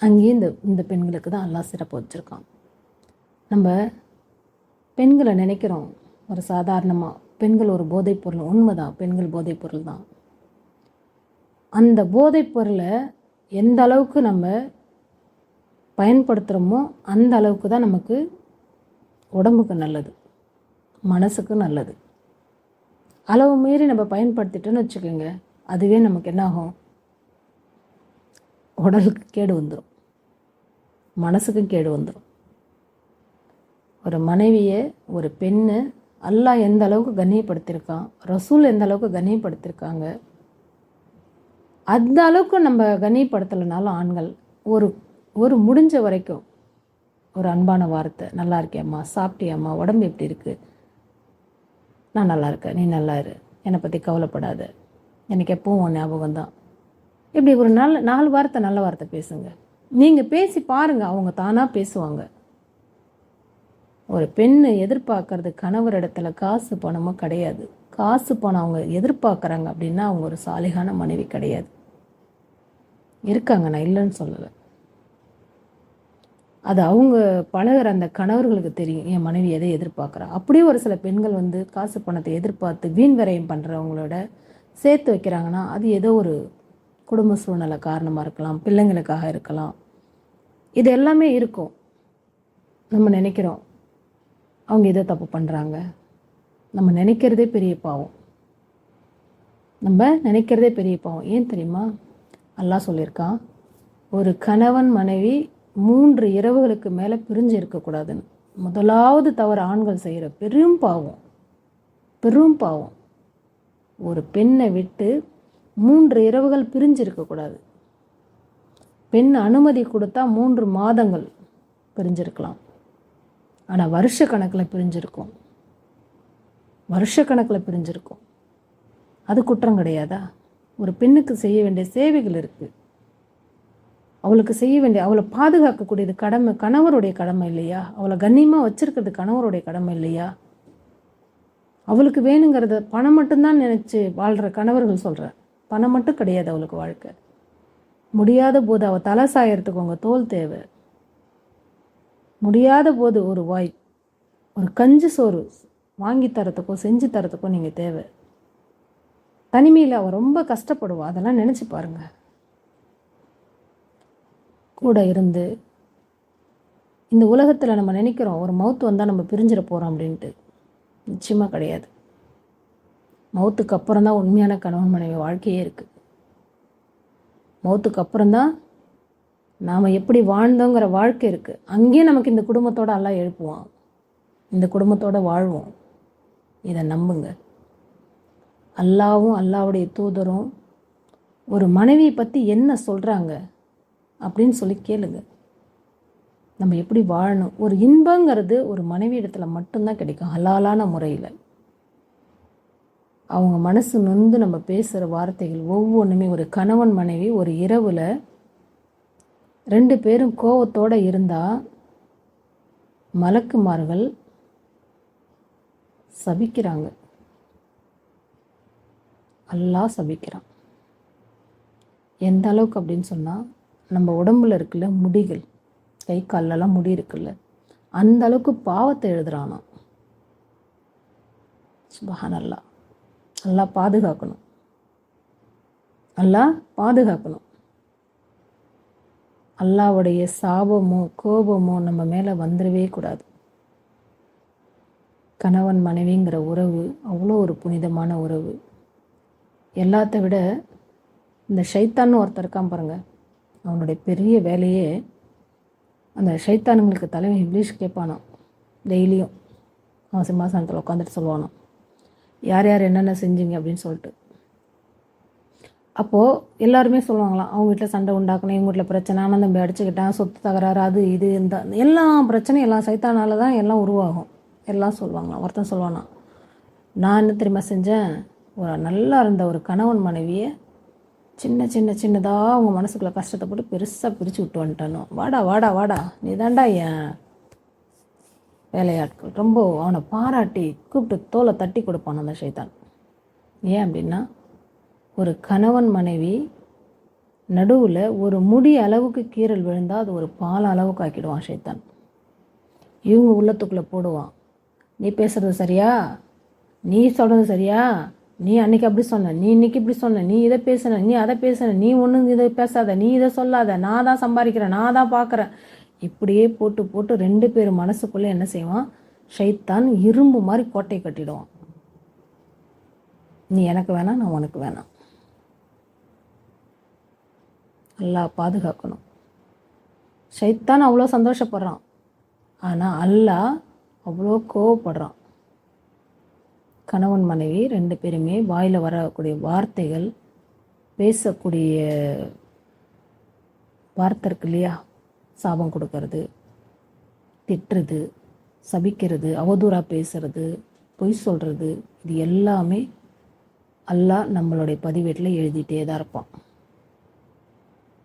அங்கேயும் இந்த பெண்களுக்கு தான் அல்லாஹ் சிறப்பு வச்சுருக்கான். நம்ம பெண்களை நினைக்கிறோம் ஒரு சாதாரணமாக, பெண்கள் ஒரு போதைப் பொருள். உண்மைதான், பெண்கள் போதைப் பொருள் தான். அந்த போதைப் பொருளை எந்த அளவுக்கு நம்ம பயன்படுத்துகிறோமோ அந்த அளவுக்கு தான் நமக்கு உடம்புக்கு நல்லது, மனசுக்கு நல்லது. அளவு மீறி நம்ம பயன்படுத்திட்டோன்னு வச்சுக்கோங்க, அதுவே நமக்கு என்ன ஆகும்? உடலுக்கு கேடு வந்துடும், மனசுக்கும் கேடு வந்துடும். ஒரு மனைவியை ஒரு பெண்ணு அல்லாஹ் எந்த அளவுக்கு கண்ணியப்படுத்தியிருக்கான், ரசூல் எந்த அளவுக்கு கண்ணியப்படுத்தியிருக்காங்க, அந்த அளவுக்கு நம்ம கண்ணியப்படுத்தலைனாலும் ஆண்கள் ஒரு முடிஞ்ச வரைக்கும் ஒரு அன்பான வார்த்தை, நல்லா இருக்கேம்மா, சாப்பிட்டியாம்மா, உடம்பு எப்படி இருக்குது, நான் நல்லா இருக்கேன், நீ நல்லா இரு, என்னை பற்றி கவலைப்படாத, எனக்கு எப்பவும் உன் ஞாபகம் தான், இப்படி ஒரு நாலு வார்த்தை நல்ல வார்த்தை பேசுங்க. நீங்கள் பேசி பாருங்கள், அவங்க தானாக பேசுவாங்க. ஒரு பெண்ணை எதிர்பார்க்கறது கணவர் இடத்துல காசு பணமோ கிடையாது. காசு பணம் அவங்க எதிர்பார்க்குறாங்க அப்படின்னா அவங்க ஒரு சாலிகான மனைவி கிடையாது. இருக்காங்க, நான் இல்லைன்னு சொல்லலை. அது அவங்க பழகிற அந்த கணவர்களுக்கு தெரியும் என் மனைவி எதை எதிர்பார்க்குறா. அப்படியே ஒரு சில பெண்கள் காசு பணத்தை எதிர்பார்த்து வீண் விரயம் பண்ணுறவங்களோட சேர்த்து வைக்கிறாங்கன்னா அது ஏதோ ஒரு குடும்ப சூழ்நிலை காரணமாக இருக்கலாம், பிள்ளைங்களுக்காக இருக்கலாம். இது எல்லாமே இருக்கும். நம்ம நினைக்கிறோம் அவங்க எதோ தப்பு பண்ணுறாங்க, நம்ம நினைக்கிறதே பெரிய பாவம். ஏன் தெரியுமா? அல்லாஹ் சொல்லியிருக்கான், ஒரு கணவன் மனைவி 3 இரவுகளுக்கு மேலே பிரிஞ்சு இருக்கக்கூடாதுன்னு. முதலாவது தவறு ஆண்கள் செய்கிற பெரும் பாவம். ஒரு பெண்ணை விட்டு 3 இரவுகள் பிரிஞ்சு இருக்கக்கூடாது. பெண் அனுமதி கொடுத்தா 3 மாதங்கள் பிரிஞ்சிருக்கலாம். ஆனால் வருஷக்கணக்கில் பிரிஞ்சிருக்கும். அது குற்றம் கிடையாதா? ஒரு பெண்ணுக்கு செய்ய வேண்டிய சேவைகள் இருக்குது, அவளுக்கு செய்ய வேண்டிய, அவளை பாதுகாக்கக்கூடியது கடமை, கணவருடைய கடமை இல்லையா? அவளை கண்ணியமாக வச்சிருக்கிறது கணவருடைய கடமை இல்லையா? அவளுக்கு வேணுங்கிறத பணம் மட்டும்தான் நினச்சி வாழ்கிற கணவர்கள் சொல்கிற, பணம் மட்டும் கிடையாது அவளுக்கு வாழ்க்கை. முடியாத போது அவள் தலை சாயறதுக்கு உங்கள் தோல் தேவை. முடியாத போது ஒரு வாய், ஒரு கஞ்சி சோறு வாங்கி தரத்துக்கோ செஞ்சு தரத்துக்கோ நீங்கள் தேவை. தனிமையில் அவள் ரொம்ப கஷ்டப்படுவா, அதெல்லாம் நினச்சி பாருங்கள். கூட இருந்து இந்த உலகத்தில் நம்ம நினைக்கிறோம் ஒரு மவுத்து வந்தால் நம்ம பிரிஞ்சிட போகிறோம் அப்படின்ட்டு. நிச்சயமாக கிடையாது. மவுத்துக்கு அப்புறம் தான் உண்மையான கணவன் மனைவி வாழ்க்கையே இருக்குது. மவுத்துக்கு அப்புறம்தான் நாம் எப்படி வாழ்ந்தோங்கிற வாழ்க்கை இருக்குது. அங்கேயும் நமக்கு இந்த குடும்பத்தோடு எல்லாம் எழுப்புவான், இந்த குடும்பத்தோடு வாழ்வோம். இதை நம்புங்க. அல்லாவும் அல்லாவுடைய தூதரும் ஒரு மனைவியை பற்றி என்ன சொல்கிறாங்க அப்படின்னு சொல்லி கேளுங்க. நம்ம எப்படி வாழணும், ஒரு இன்பங்கிறது ஒரு மனைவி இடத்துல மட்டும்தான் கிடைக்கும், ஹலாலான முறையில். அவங்க மனசு நொந்து நம்ம பேசுகிற வார்த்தைகள் ஒவ்வொன்றுமே, ஒரு கணவன் மனைவி ஒரு இரவில் 2 பேரும் கோவத்தோடு இருந்தால் மலக்குமார்கள் சபிக்கிறாங்க, அல்லாஹ் சபிக்கிறான். எந்த அளவுக்கு அப்படின்னு சொன்னால், நம்ம உடம்புல இருக்குல்ல முடிகள், கை காலெல்லாம் முடி இருக்குல்ல, அந்த அளவுக்கு பாவத்தை எழுதுறானா. சுப்ஹானல்லாஹ். அல்லாஹ் பாதுகாக்கணும், அல்லாஹ் பாதுகாக்கணும். அல்லாஹ்வுடைய சாபமோ கோபமோ நம்ம மேலே வந்துடவே கூடாது. கணவன் மனைவிங்கிற உறவு அவ்வளோ ஒரு புனிதமான உறவு. எல்லாத்த விட இந்த ஷைத்தான்னு ஒருத்தர் இருக்கான் பாருங்க, அவனுடைய பெரிய வேலையே அந்த ஷைத்தானுங்களுக்கு தலைவன் இப்லீஸ் கேட்பானான். டெய்லியும் அவன் சிம்மாசனத்தில் உட்காந்துட்டு சொல்லுவானான், யார் யார் என்னென்ன செஞ்சீங்க அப்படின்னு சொல்லிட்டு. அப்போது எல்லாருமே சொல்லுவாங்களாம், அவங்க வீட்டில் சண்டை உண்டாக்கணும், இவங்க வீட்டில் பிரச்சனை, ஆனால் தம்பி அடிச்சுக்கிட்டான், சொத்து தகராறு, அது இது இந்த எல்லா பிரச்சனையும் எல்லாம் சைத்தானால தான் எல்லாம் உருவாகும் எல்லாம் சொல்லுவாங்களாம். ஒருத்தன் சொல்லுவானா, நான் என்ன தெரியுமா செஞ்சேன், ஒரு நல்லா இருந்த ஒரு கணவன் மனைவியை சின்னதாக அவங்க மனசுக்குள்ளே கஷ்டத்தை போட்டு பெருசாக பிரித்து விட்டு வந்துட்டானோ. வாடா வாடா வாடா, நீ தாண்டா என் வேலையாட்கள். ரொம்ப அவனை பாராட்டி கூப்பிட்டு தோலை தட்டி கொடுப்பான் அந்த ஷைத்தான். ஏன் அப்படின்னா, ஒரு கணவன் மனைவி நடுவில் ஒரு முடி அளவுக்கு கீறல் விழுந்தால் அது ஒரு பால் அளவுக்கு ஆக்கிடுவான் ஷைத்தான். இவங்க உள்ளத்துக்குள்ளே போடுவான், நீ பேசுகிறது சரியா, நீ சொல்கிறது சரியா, நீ அன்றைக்கி அப்படி சொன்ன, நீ இன்றைக்கி இப்படி சொன்ன, நீ இதை பேசுன, நீ அதை பேசுன, நீ ஒன்றும் இதை பேசாத, நீ இதை சொல்லாத, நான் தான் சம்பாதிக்கிறேன், நான் தான் பார்க்குறேன். இப்படியே போட்டு போட்டு 2 பேர் மனசுக்குள்ளே என்ன செய்வான், ஷைத்தான் இரும்பு மாதிரி கோட்டை கட்டிடுவான். நீ எனக்கு வேணாம், நான் உனக்கு வேணாம். அல்லாஹ் பாதுகாக்கணும். ஷைத்தான் அவ்வளோ சந்தோஷப்படுறான், ஆனால் அல்லாஹ் அவ்வளோ கோவப்படுறான். கணவன் மனைவி 2 பேருமே வாயில் வரக்கூடிய வார்த்தைகள், பேசக்கூடிய வார்த்தை இருக்கு இல்லையா, சாபம் கொடுக்கறது, திட்டுறது, சபிக்கிறது, அவதூறாக பேசுறது, பொய் சொல்கிறது, இது எல்லாமே அல்லாஹ் நம்மளுடைய பதிவேட்டில் எழுதிட்டே தான் இருப்பான்.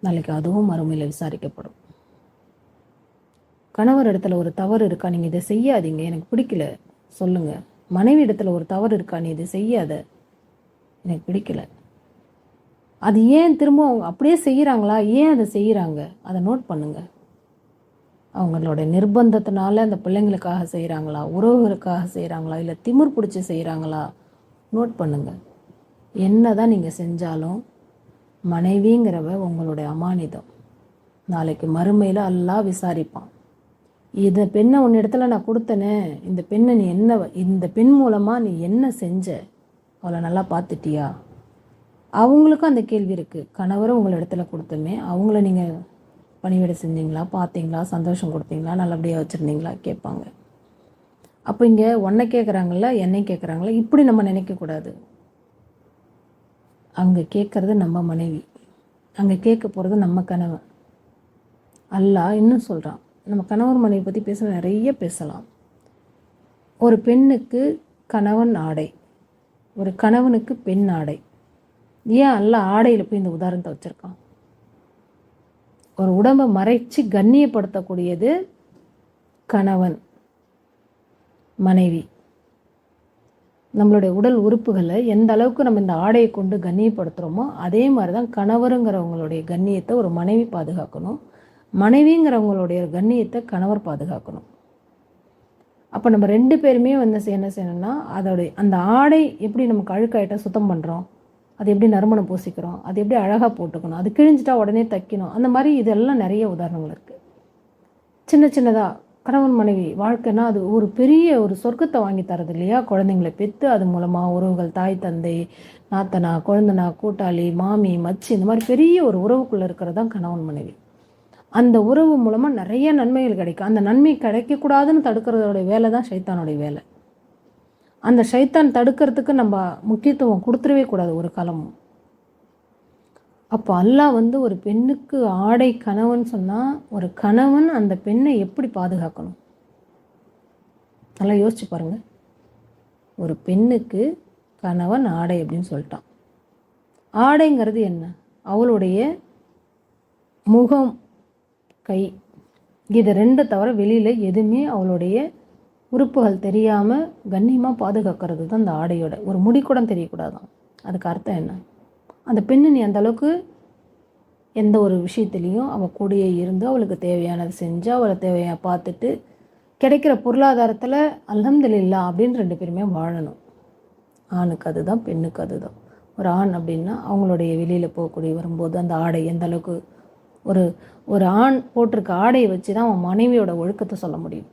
நாளைக்கு அதுவும் மறுமையில் விசாரிக்கப்படும். கணவர் இடத்துல ஒரு தவறு இருக்கா, நீங்கள் இதை செய்யாதீங்க, எனக்கு பிடிக்கல சொல்லுங்கள். மனைவி இடத்துல ஒரு தவறு இருக்கா, நீ இதை செய்யாத, எனக்கு பிடிக்கல. அது ஏன் திரும்ப அவங்க அப்படியே செய்கிறாங்களா, ஏன் அதை செய்கிறாங்க, அதை நோட் பண்ணுங்கள். அவங்களோட நிர்பந்தத்தினால அந்த பிள்ளைங்களுக்காக செய்கிறாங்களா, உறவுகளுக்காக செய்கிறாங்களா, இல்லை திமிர் பிடிச்சி செய்கிறாங்களா, நோட் பண்ணுங்கள். என்ன தான் நீங்கள் செஞ்சாலும் மனைவிங்கிறவ உங்களுடைய அமானிதம். நாளைக்கு மறுமையில் அல்லாஹ் விசாரிப்பான். இந்த பெண்ணை உன்னிடத்துல நான் கொடுத்தனே, இந்த பெண்ணை நீ என்ன, இந்த பெண் மூலமாக நீ என்ன செஞ்ச, அவளை நல்லா பார்த்துட்டியா. அவங்களுக்கும் அந்த கேள்வி இருக்குது. கணவரை உங்களிடத்துல கொடுத்தமே, அவங்கள நீங்கள் பணிவிடை செஞ்சீங்களா, பார்த்தீங்களா, சந்தோஷம் கொடுத்தீங்களா, நல்லபடியாக வச்சுருந்தீங்களா கேட்பாங்க. அப்போ இங்கே உன்னை கேட்குறாங்கள, என்னை கேட்குறாங்களா, இப்படி நம்ம நினைக்கக்கூடாது. அங்கே கேட்குறது நம்ம மனைவி, அங்கே கேட்க போகிறது நம்ம கணவன். அல்லாஹ் இன்னும் சொல்கிறான், நம்ம கணவன் மனைவி பற்றி பேச நிறைய பேசலாம். ஒரு பெண்ணுக்கு கணவன் ஆடை, ஒரு கணவனுக்கு பெண் ஆடை. ஏன் அல்லாஹ் ஆடையில் போய் இந்த உதாரணத்தை வச்சுருக்கான்? ஒரு உடம்பை மறைச்சி கண்ணியப்படுத்தக்கூடியது கணவன் மனைவி. நம்மளுடைய உடல் உறுப்புகளை எந்த அளவுக்கு நம்ம இந்த ஆடையை கொண்டு கண்ணியப்படுத்துகிறோமோ அதே மாதிரி தான் கணவருங்கிறவங்களுடைய கண்ணியத்தை ஒரு மனைவி பாதுகாக்கணும், மனைவிங்கிறவங்களுடைய கண்ணியத்தை கணவர் பாதுகாக்கணும். அப்போ நம்ம 2 பேருமே வந்து என்ன செய்யணும்னா, அதோடைய அந்த ஆடை எப்படி நமக்கு அழுக்காயிட்டால் சுத்தம் பண்ணுறோம், அது எப்படி நறுமணம் பூசிக்கிறோம், அது எப்படி அழகாக போட்டுக்கணும், அது கிழிஞ்சிட்டா உடனே தைக்கணும், அந்த மாதிரி இதெல்லாம் நிறைய உதாரணங்கள் இருக்குது. சின்னதாக கணவன் மனைவி வாழ்க்கைனா அது ஒரு பெரிய ஒரு சொர்க்கத்தை வாங்கி தரது இல்லையா. குழந்தைங்களை பெற்று அது மூலமாக உறவுகள், தாய் தந்தை, நாத்தனா, குழந்தனா, கூட்டாளி, மாமி, மச்சி, இந்த மாதிரி பெரிய ஒரு உறவுக்குள்ளே இருக்கிறது தான் கணவன் மனைவி. அந்த உறவு மூலமாக நிறைய நன்மைகள் கிடைக்கும். அந்த நன்மை கிடைக்கக்கூடாதுன்னு தடுக்கிறதோடைய வேலை தான் சைத்தானுடைய வேலை. அந்த சைத்தான் தடுக்கிறதுக்கு நம்ம முக்கியத்துவம் கொடுத்துடவே கூடாது ஒரு காலமும். அப்போ அல்லாஹ் ஒரு பெண்ணுக்கு ஆடை கணவன் சொன்னால், ஒரு கணவன் அந்த பெண்ணை எப்படி பாதுகாக்கணும் நல்லா யோசிச்சு பாருங்கள். ஒரு பெண்ணுக்கு கணவன் ஆடை அப்படின்னு சொல்லிட்டான். ஆடைங்கிறது என்ன? அவளுடைய முகம், கை, இது ரெண்டு தவிர வெளியில் எதுவுமே அவளுடைய உறுப்புகள் தெரியாமல் கண்ணியமாக பாதுகாக்கிறது தான் அந்த ஆடையோட. ஒரு முடி கூட தெரியக்கூடாதான். அதுக்கு அர்த்தம் என்ன? அந்த பெண்ணு நீ அந்தளவுக்கு எந்த ஒரு விஷயத்துலேயும் அவள் கூடயே இருந்து அவளுக்கு தேவையானது செஞ்சு அவளை தேவையான பார்த்துட்டு கிடைக்கிற பொருளாதாரத்தில் அல்ஹம்துலில்லாஹ் அப்படின்னு ரெண்டு பேருமே வாழணும். ஆணுக்கு அதுதான், பெண்ணுக்கு அதுதான். ஒரு ஆண் அப்படின்னா அவங்களுடைய வெளியில் போகக்கூடிய வரும்போது அந்த ஆடை எந்த அளவுக்கு ஒரு ஆண் போட்டிருக்க ஆடையை வச்சு தான் அவன் மனைவியோட ஒழுக்கத்தை சொல்ல முடியும்.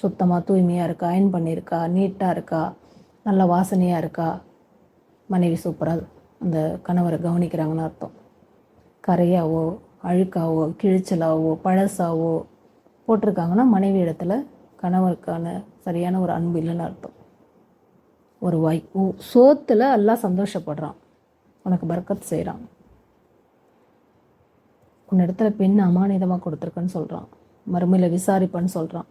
சுத்தமாக தூய்மையாக இருக்கா, அயன் பண்ணியிருக்கா, நீட்டாக இருக்கா, நல்ல வாசனையாக இருக்கா, மனைவி சூப்பராக அந்த கணவரை கவனிக்கிறாங்கன்னு அர்த்தம். கரையாவோ அழுக்காவோ கிழிச்சலாவோ பழசாவோ போட்டிருக்காங்கன்னா மனைவி இடத்துல கணவருக்கான சரியான ஒரு அன்பு இல்லைன்னு அர்த்தம். ஒரு சோத்தில் எல்லாம் சந்தோஷப்படுறான், உனக்கு பரக்கத் செய்கிறான், உன்னிடத்துல பெண் அமானிதமாக கொடுத்துருக்கன்னு சொல்கிறான், மறுமையில் விசாரிப்பான்னு சொல்கிறான்,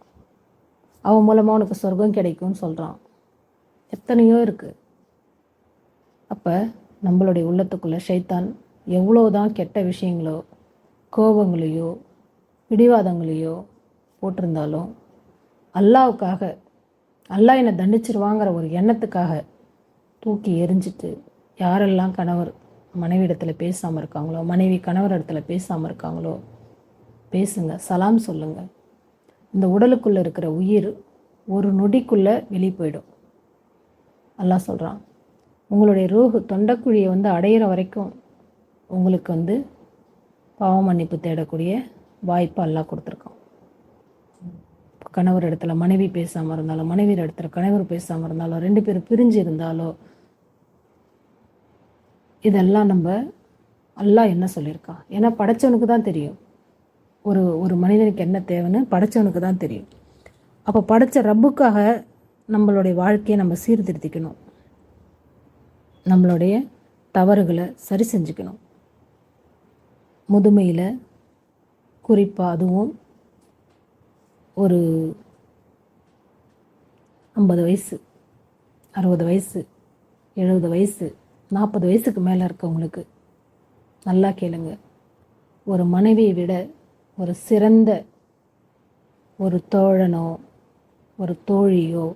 அவன் மூலமாக உனக்கு சொர்க்கம் கிடைக்கும்னு சொல்கிறான். எத்தனையோ இருக்குது. அப்போ நம்மளுடைய உள்ளத்துக்குள்ளே ஷைத்தான் எவ்வளோதான் கெட்ட விஷயங்களோ கோபங்களையோ பிடிவாதங்களையோ போட்டிருந்தாலும் அல்லாவுக்காக, அல்லாஹ் என்னை தண்டிச்சிருவாங்கிற ஒரு எண்ணத்துக்காக தூக்கி எரிஞ்சிட்டு யாரெல்லாம் கணவர் மனைவி இடத்துல பேசாமல் இருக்காங்களோ, மனைவி கணவர் இடத்துல பேசாமல் இருக்காங்களோ பேசுங்க, சலாம் சொல்லுங்கள். இந்த உடலுக்குள்ளே இருக்கிற உயிர் ஒரு நொடிக்குள்ளே வெளியே போயிடும். அல்லாஹ் சொல்கிறான், உங்களுடைய ரூஹு தொண்டைக்குழியை அடையிற வரைக்கும் உங்களுக்கு பாவ மன்னிப்பு தேடக்கூடிய வாய்ப்பு அல்லாஹ் கொடுத்துருக்கான். கணவர் இடத்துல மனைவி பேசாமல் இருந்தாலும், மனைவி இடத்துல கணவர் பேசாமல் இருந்தாலும், ரெண்டு பேரும் பிரிஞ்சு இருந்தாலோ, இதெல்லாம் நம்ம அல்லாஹ் என்ன சொல்லியிருக்கான். ஏன்னா படைச்சவனுக்கு தான் தெரியும் ஒரு மனிதனுக்கு என்ன தேவைன்னு, படைச்சவனுக்கு தான் தெரியும். அப்போ படைச்ச ரப்புக்காக நம்மளுடைய வாழ்க்கையை நம்ம சீர்திருத்திக்கணும், நம்மளுடைய தவறுகளை சரி செஞ்சுக்கணும். முதுமையில் குறிப்பாக அதுவும் ஒரு 50 வயசு 60 வயசு 70 வயசு 40 வயசுக்கு மேலே இருக்கவங்களுக்கு நல்லா கேளுங்க. ஒரு மனைவியை விட ஒரு சிறந்த ஒரு தோழனோ ஒரு தோழியோ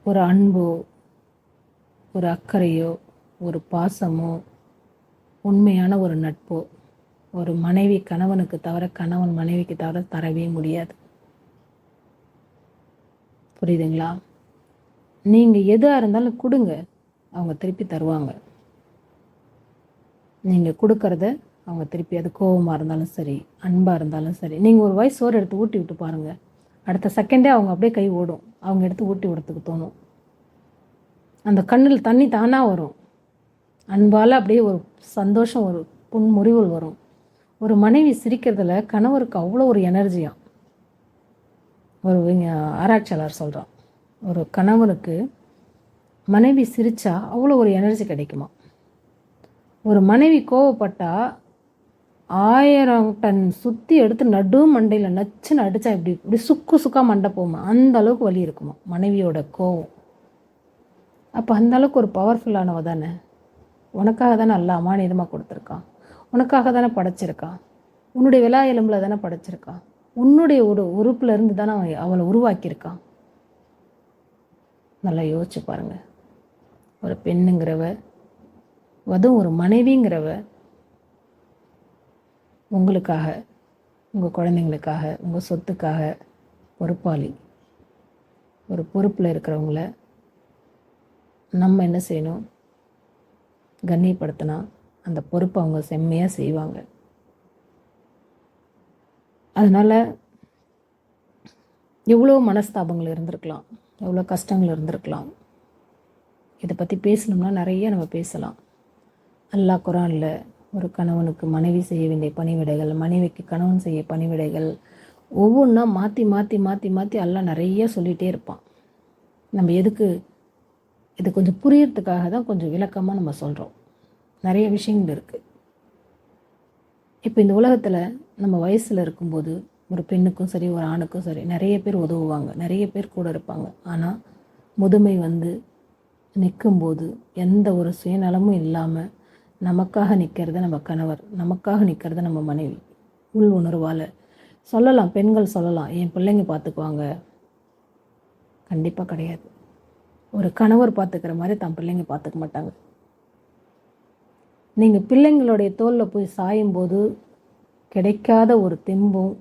ஒரு அன்போ ஒரு அக்கறையோ ஒரு பாசமோ உண்மையான ஒரு நட்போ ஒரு மனைவி கணவனுக்கு தவிர கணவன் மனைவிக்கு தவிர தரவே முடியாது. புரியுதுங்களா? நீங்கள் எதாக இருந்தாலும் கொடுங்க, அவங்க திருப்பி தருவாங்க. நீங்கள் கொடுக்கறத அவங்க திருப்பி, அது கோபமாக இருந்தாலும் சரி அன்பாக இருந்தாலும் சரி, நீங்கள் ஒரு வாய் சோறு எடுத்து ஊட்டி விட்டு பாருங்கள், அடுத்த செகண்டே அவங்க அப்படியே கை ஓடும், அவங்க எடுத்து ஊட்டி விடுறதுக்கு தோணும். அந்த கண்ணில் தண்ணி தானாக வரும், அன்பால் அப்படியே ஒரு சந்தோஷம், ஒரு புன்முறிவுள் வரும். ஒரு மனைவி சிரிக்கிறதுல கணவருக்கு அவ்வளோ ஒரு எனர்ஜியாம். ஒரு ஆராய்ச்சியாளர் சொல்கிறான், ஒரு கணவனுக்கு மனைவி சிரித்தா அவ்வளோ ஒரு எனர்ஜி கிடைக்குமா. ஒரு மனைவி கோவப்பட்டால் 1000 டன் சுற்றி எடுத்து நடு மண்டையில் நச்சுன்னு அடித்தா இப்படி சுக்கா மண்டை போகுமா, அந்த அளவுக்கு வலி இருக்குமா மனைவியோட கோவம். அப்போ அந்த அளவுக்கு ஒரு பவர்ஃபுல்லானவ தானே. உனக்காக தானே அல்லாஹ் அமானிதமாக கொடுத்துருக்கான், உனக்காக தானே படைச்சிருக்கான், உன்னுடைய விலா எலும்பில் தானே படைச்சிருக்கான், உன்னுடைய ஒரு உறுப்பில் இருந்து தானே அவளை உருவாக்கியிருக்கான். நல்லா யோசிச்சு பாருங்கள். ஒரு பெண்ணுங்கிறவ, அதுவும் ஒரு மனைவிங்கிறவ உங்களுக்காக, உங்கள் குழந்தைங்களுக்காக, உங்கள் சொத்துக்காக பொறுப்பாளி. ஒரு பொறுப்பில் இருக்கிறவங்கள நம்ம என்ன செய்யணும், கண்ணியப்படுத்தினா அந்த பொறுப்பை அவங்க செம்மையாக செய்வாங்க. அதனால் எவ்வளோ மனஸ்தாபங்கள் இருந்திருக்கலாம், எவ்வளோ கஷ்டங்கள் இருந்திருக்கலாம். இதை பற்றி பேசணும்னா நிறைய நம்ம பேசலாம். அல்லாஹ் குரானில் ஒரு கணவனுக்கு மனைவி செய்ய வேண்டிய பணிவிடைகள், மனைவிக்கு கணவன் செய்ய பணிவிடைகள், ஒவ்வொன்றா மாற்றி மாற்றி மாற்றி மாற்றி எல்லாம் நிறைய சொல்லிகிட்டே இருப்பான். நம்ம எதுக்கு இது கொஞ்சம் புரியறதுக்காக தான் கொஞ்சம் விளக்கமாக நம்ம சொல்கிறோம். நிறைய விஷயங்கள் இருக்குது. இப்போ இந்த உலகத்தில் நம்ம வயசில் இருக்கும்போது ஒரு பெண்ணுக்கும் சரி ஒரு ஆணுக்கும் சரி நிறைய பேர் உதவுவாங்க, நிறைய பேர் கூட இருப்பாங்க. ஆனால் முதுமை வந்து நிற்கும்போது எந்த ஒரு சுயநலமும் இல்லாமல் நமக்காக நிற்கிறது நம்ம கணவர், நமக்காக நிற்கிறது நம்ம மனைவி. உள் உணர்வால் சொல்லலாம், பெண்கள் சொல்லலாம், என் பிள்ளைங்க பார்த்துக்குவாங்க. கண்டிப்பாக கிடையாது. ஒரு கணவர் பார்த்துக்கிற மாதிரி தன் பிள்ளைங்க பார்த்துக்க மாட்டாங்க. நீங்கள் பிள்ளைங்களுடைய தோளில் போய் சாயும்போது கிடைக்காத ஒரு தெம்பும்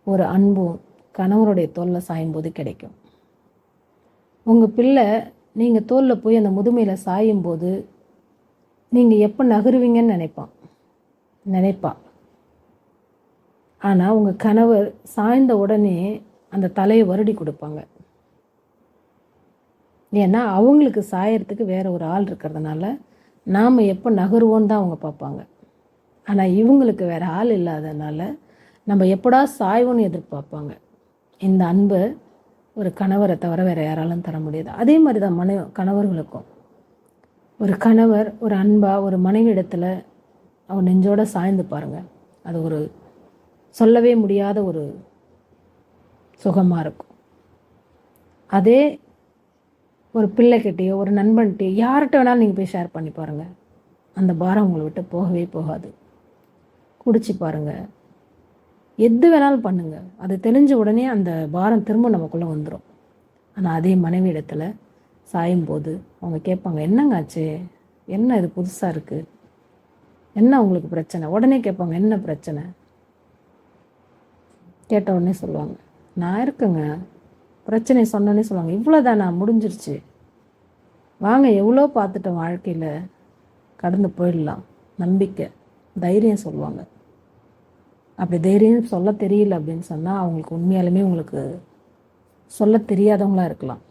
ஒரு அன்பும் கணவருடைய தோளில் சாயும்போது கிடைக்கும். உங்கள் பிள்ளை நீங்கள் தோளில் போய் அந்த முதுமையில் சாயும்போது நீங்கள் எப்போ நகருவீங்கன்னு நினைப்பா. ஆனால் உங்கள் கணவர் சாய்ந்த உடனே அந்த தலையை வருடி கொடுப்பாங்க. ஏன்னா அவங்களுக்கு சாயறதுக்கு வேற ஒரு ஆள் இருக்கிறதுனால நாம் எப்போ நகருவோன்னு தான் அவங்க பார்ப்பாங்க. ஆனால் இவங்களுக்கு வேறு ஆள் இல்லாதனால நம்ம எப்படா சாய்வோன்னு எதிர்பார்ப்பாங்க. இந்த அன்பை ஒரு கணவரை தவிர வேறு யாராலும் தர முடியாது. அதே மாதிரி தான் கணவர்களுக்கும் ஒரு கணவர் ஒரு அன்பாக ஒரு மனைவி இடத்துல அவன் நெஞ்சோட சாய்ந்து பாருங்கள். அது ஒரு சொல்லவே முடியாத ஒரு சுகமாக இருக்கும். அதே ஒரு பிள்ளைகிட்டையோ ஒரு நண்பன்கிட்டையோ யார்கிட்ட வேணாலும் நீங்கள் போய் ஷேர் பண்ணி பாருங்கள், அந்த பாரம் உங்களை விட்டு போகவே போகாது. குடிச்சு பாருங்கள், எது வேணாலும் பண்ணுங்கள், அது தெரிஞ்ச உடனே அந்த பாரம் திரும்ப நமக்குள்ளே வந்துடும். ஆனால் அதே மனைவி இடத்துல சாயும்போது அவங்க கேட்பாங்க, என்னங்க ஆச்சு, என்ன இது புதுசாக இருக்குது, என்ன உங்களுக்கு பிரச்சனை, உடனே கேட்பாங்க என்ன பிரச்சனை. கேட்ட உடனே சொல்லுவாங்க, நான் இருக்குங்க, பிரச்சனை சொன்னோன்னே சொல்லுவாங்க, இவ்வளோதானா, முடிஞ்சிருச்சு, வாங்க எவ்வளோ பார்த்துட்டோம் வாழ்க்கையில், கடந்து போயிடலாம், நம்பிக்கை தைரியம் சொல்லுவாங்க. அப்படி தைரியம் சொல்ல தெரியல அப்படின்னு சொன்னால் அவங்களுக்கு உண்மையாலுமே உங்களுக்கு சொல்ல தெரியாதவங்களாக இருக்கலாம்.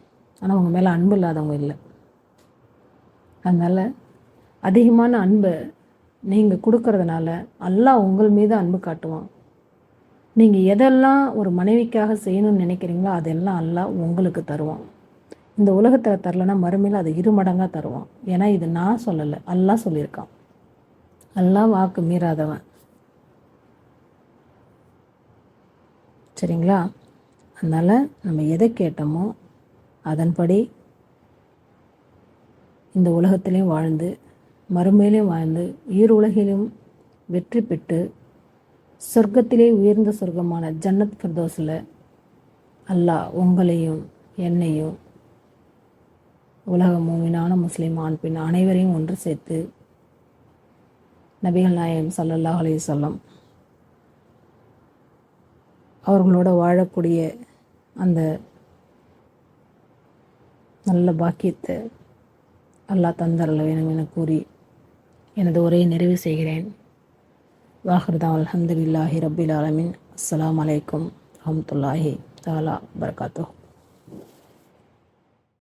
ஆனால் அவங்க மேலே அன்பு இல்லாதவங்க இல்லை. அதனால் அதிகமான அன்பை நீங்கள் கொடுக்கறதுனால அல்லாஹ் உங்கள் மீது அன்பு காட்டுவான். நீங்கள் எதெல்லாம் ஒரு மனைவிக்காக செய்யணும்னு நினைக்கிறீங்களோ அதெல்லாம் அல்லாஹ் உங்களுக்கு தருவான். இந்த உலகத்தில் தரலைன்னா மறுமையில் அது 2 மடங்காக தருவான். ஏன்னா இது நான் சொல்லலை, அல்லாஹ் சொல்லியிருக்கான். அல்லாஹ் வாக்கு மீறாதவன். சரிங்களா? அதனால் நம்ம எதை கேட்டோமோ அதன்படி இந்த உலகத்திலையும் வாழ்ந்து மறுமையிலையும் வாழ்ந்து உலகிலும் வெற்றி பெற்று சொர்க்கத்திலே உயர்ந்த சொர்க்கமான ஜன்னத் ஃபிர்தௌஸில் அல்லாஹ் உங்களையும் என்னையும் உலக மூமினான முஸ்லீம் ஆண் பெண் அனைவரையும் ஒன்று சேர்த்து நபிகள் நாயகம் ஸல்லல்லாஹு அலைஹி வஸல்லம் அவர்களோட வாழக்கூடிய அந்த நல்ல பாக்கியத்தை அல்லாஹ் தந்தரல வேணும் என கூறி எனது உரையை நிறைவு செய்கிறேன். வாஹிருதான் அல்ஹம்துலில்லாஹி ரப்பில் ஆலமீன். அஸ்ஸலாமு அலைக்கும் வரஹ்மத்துல்லாஹி தஆலா வபரகாத்துஹு.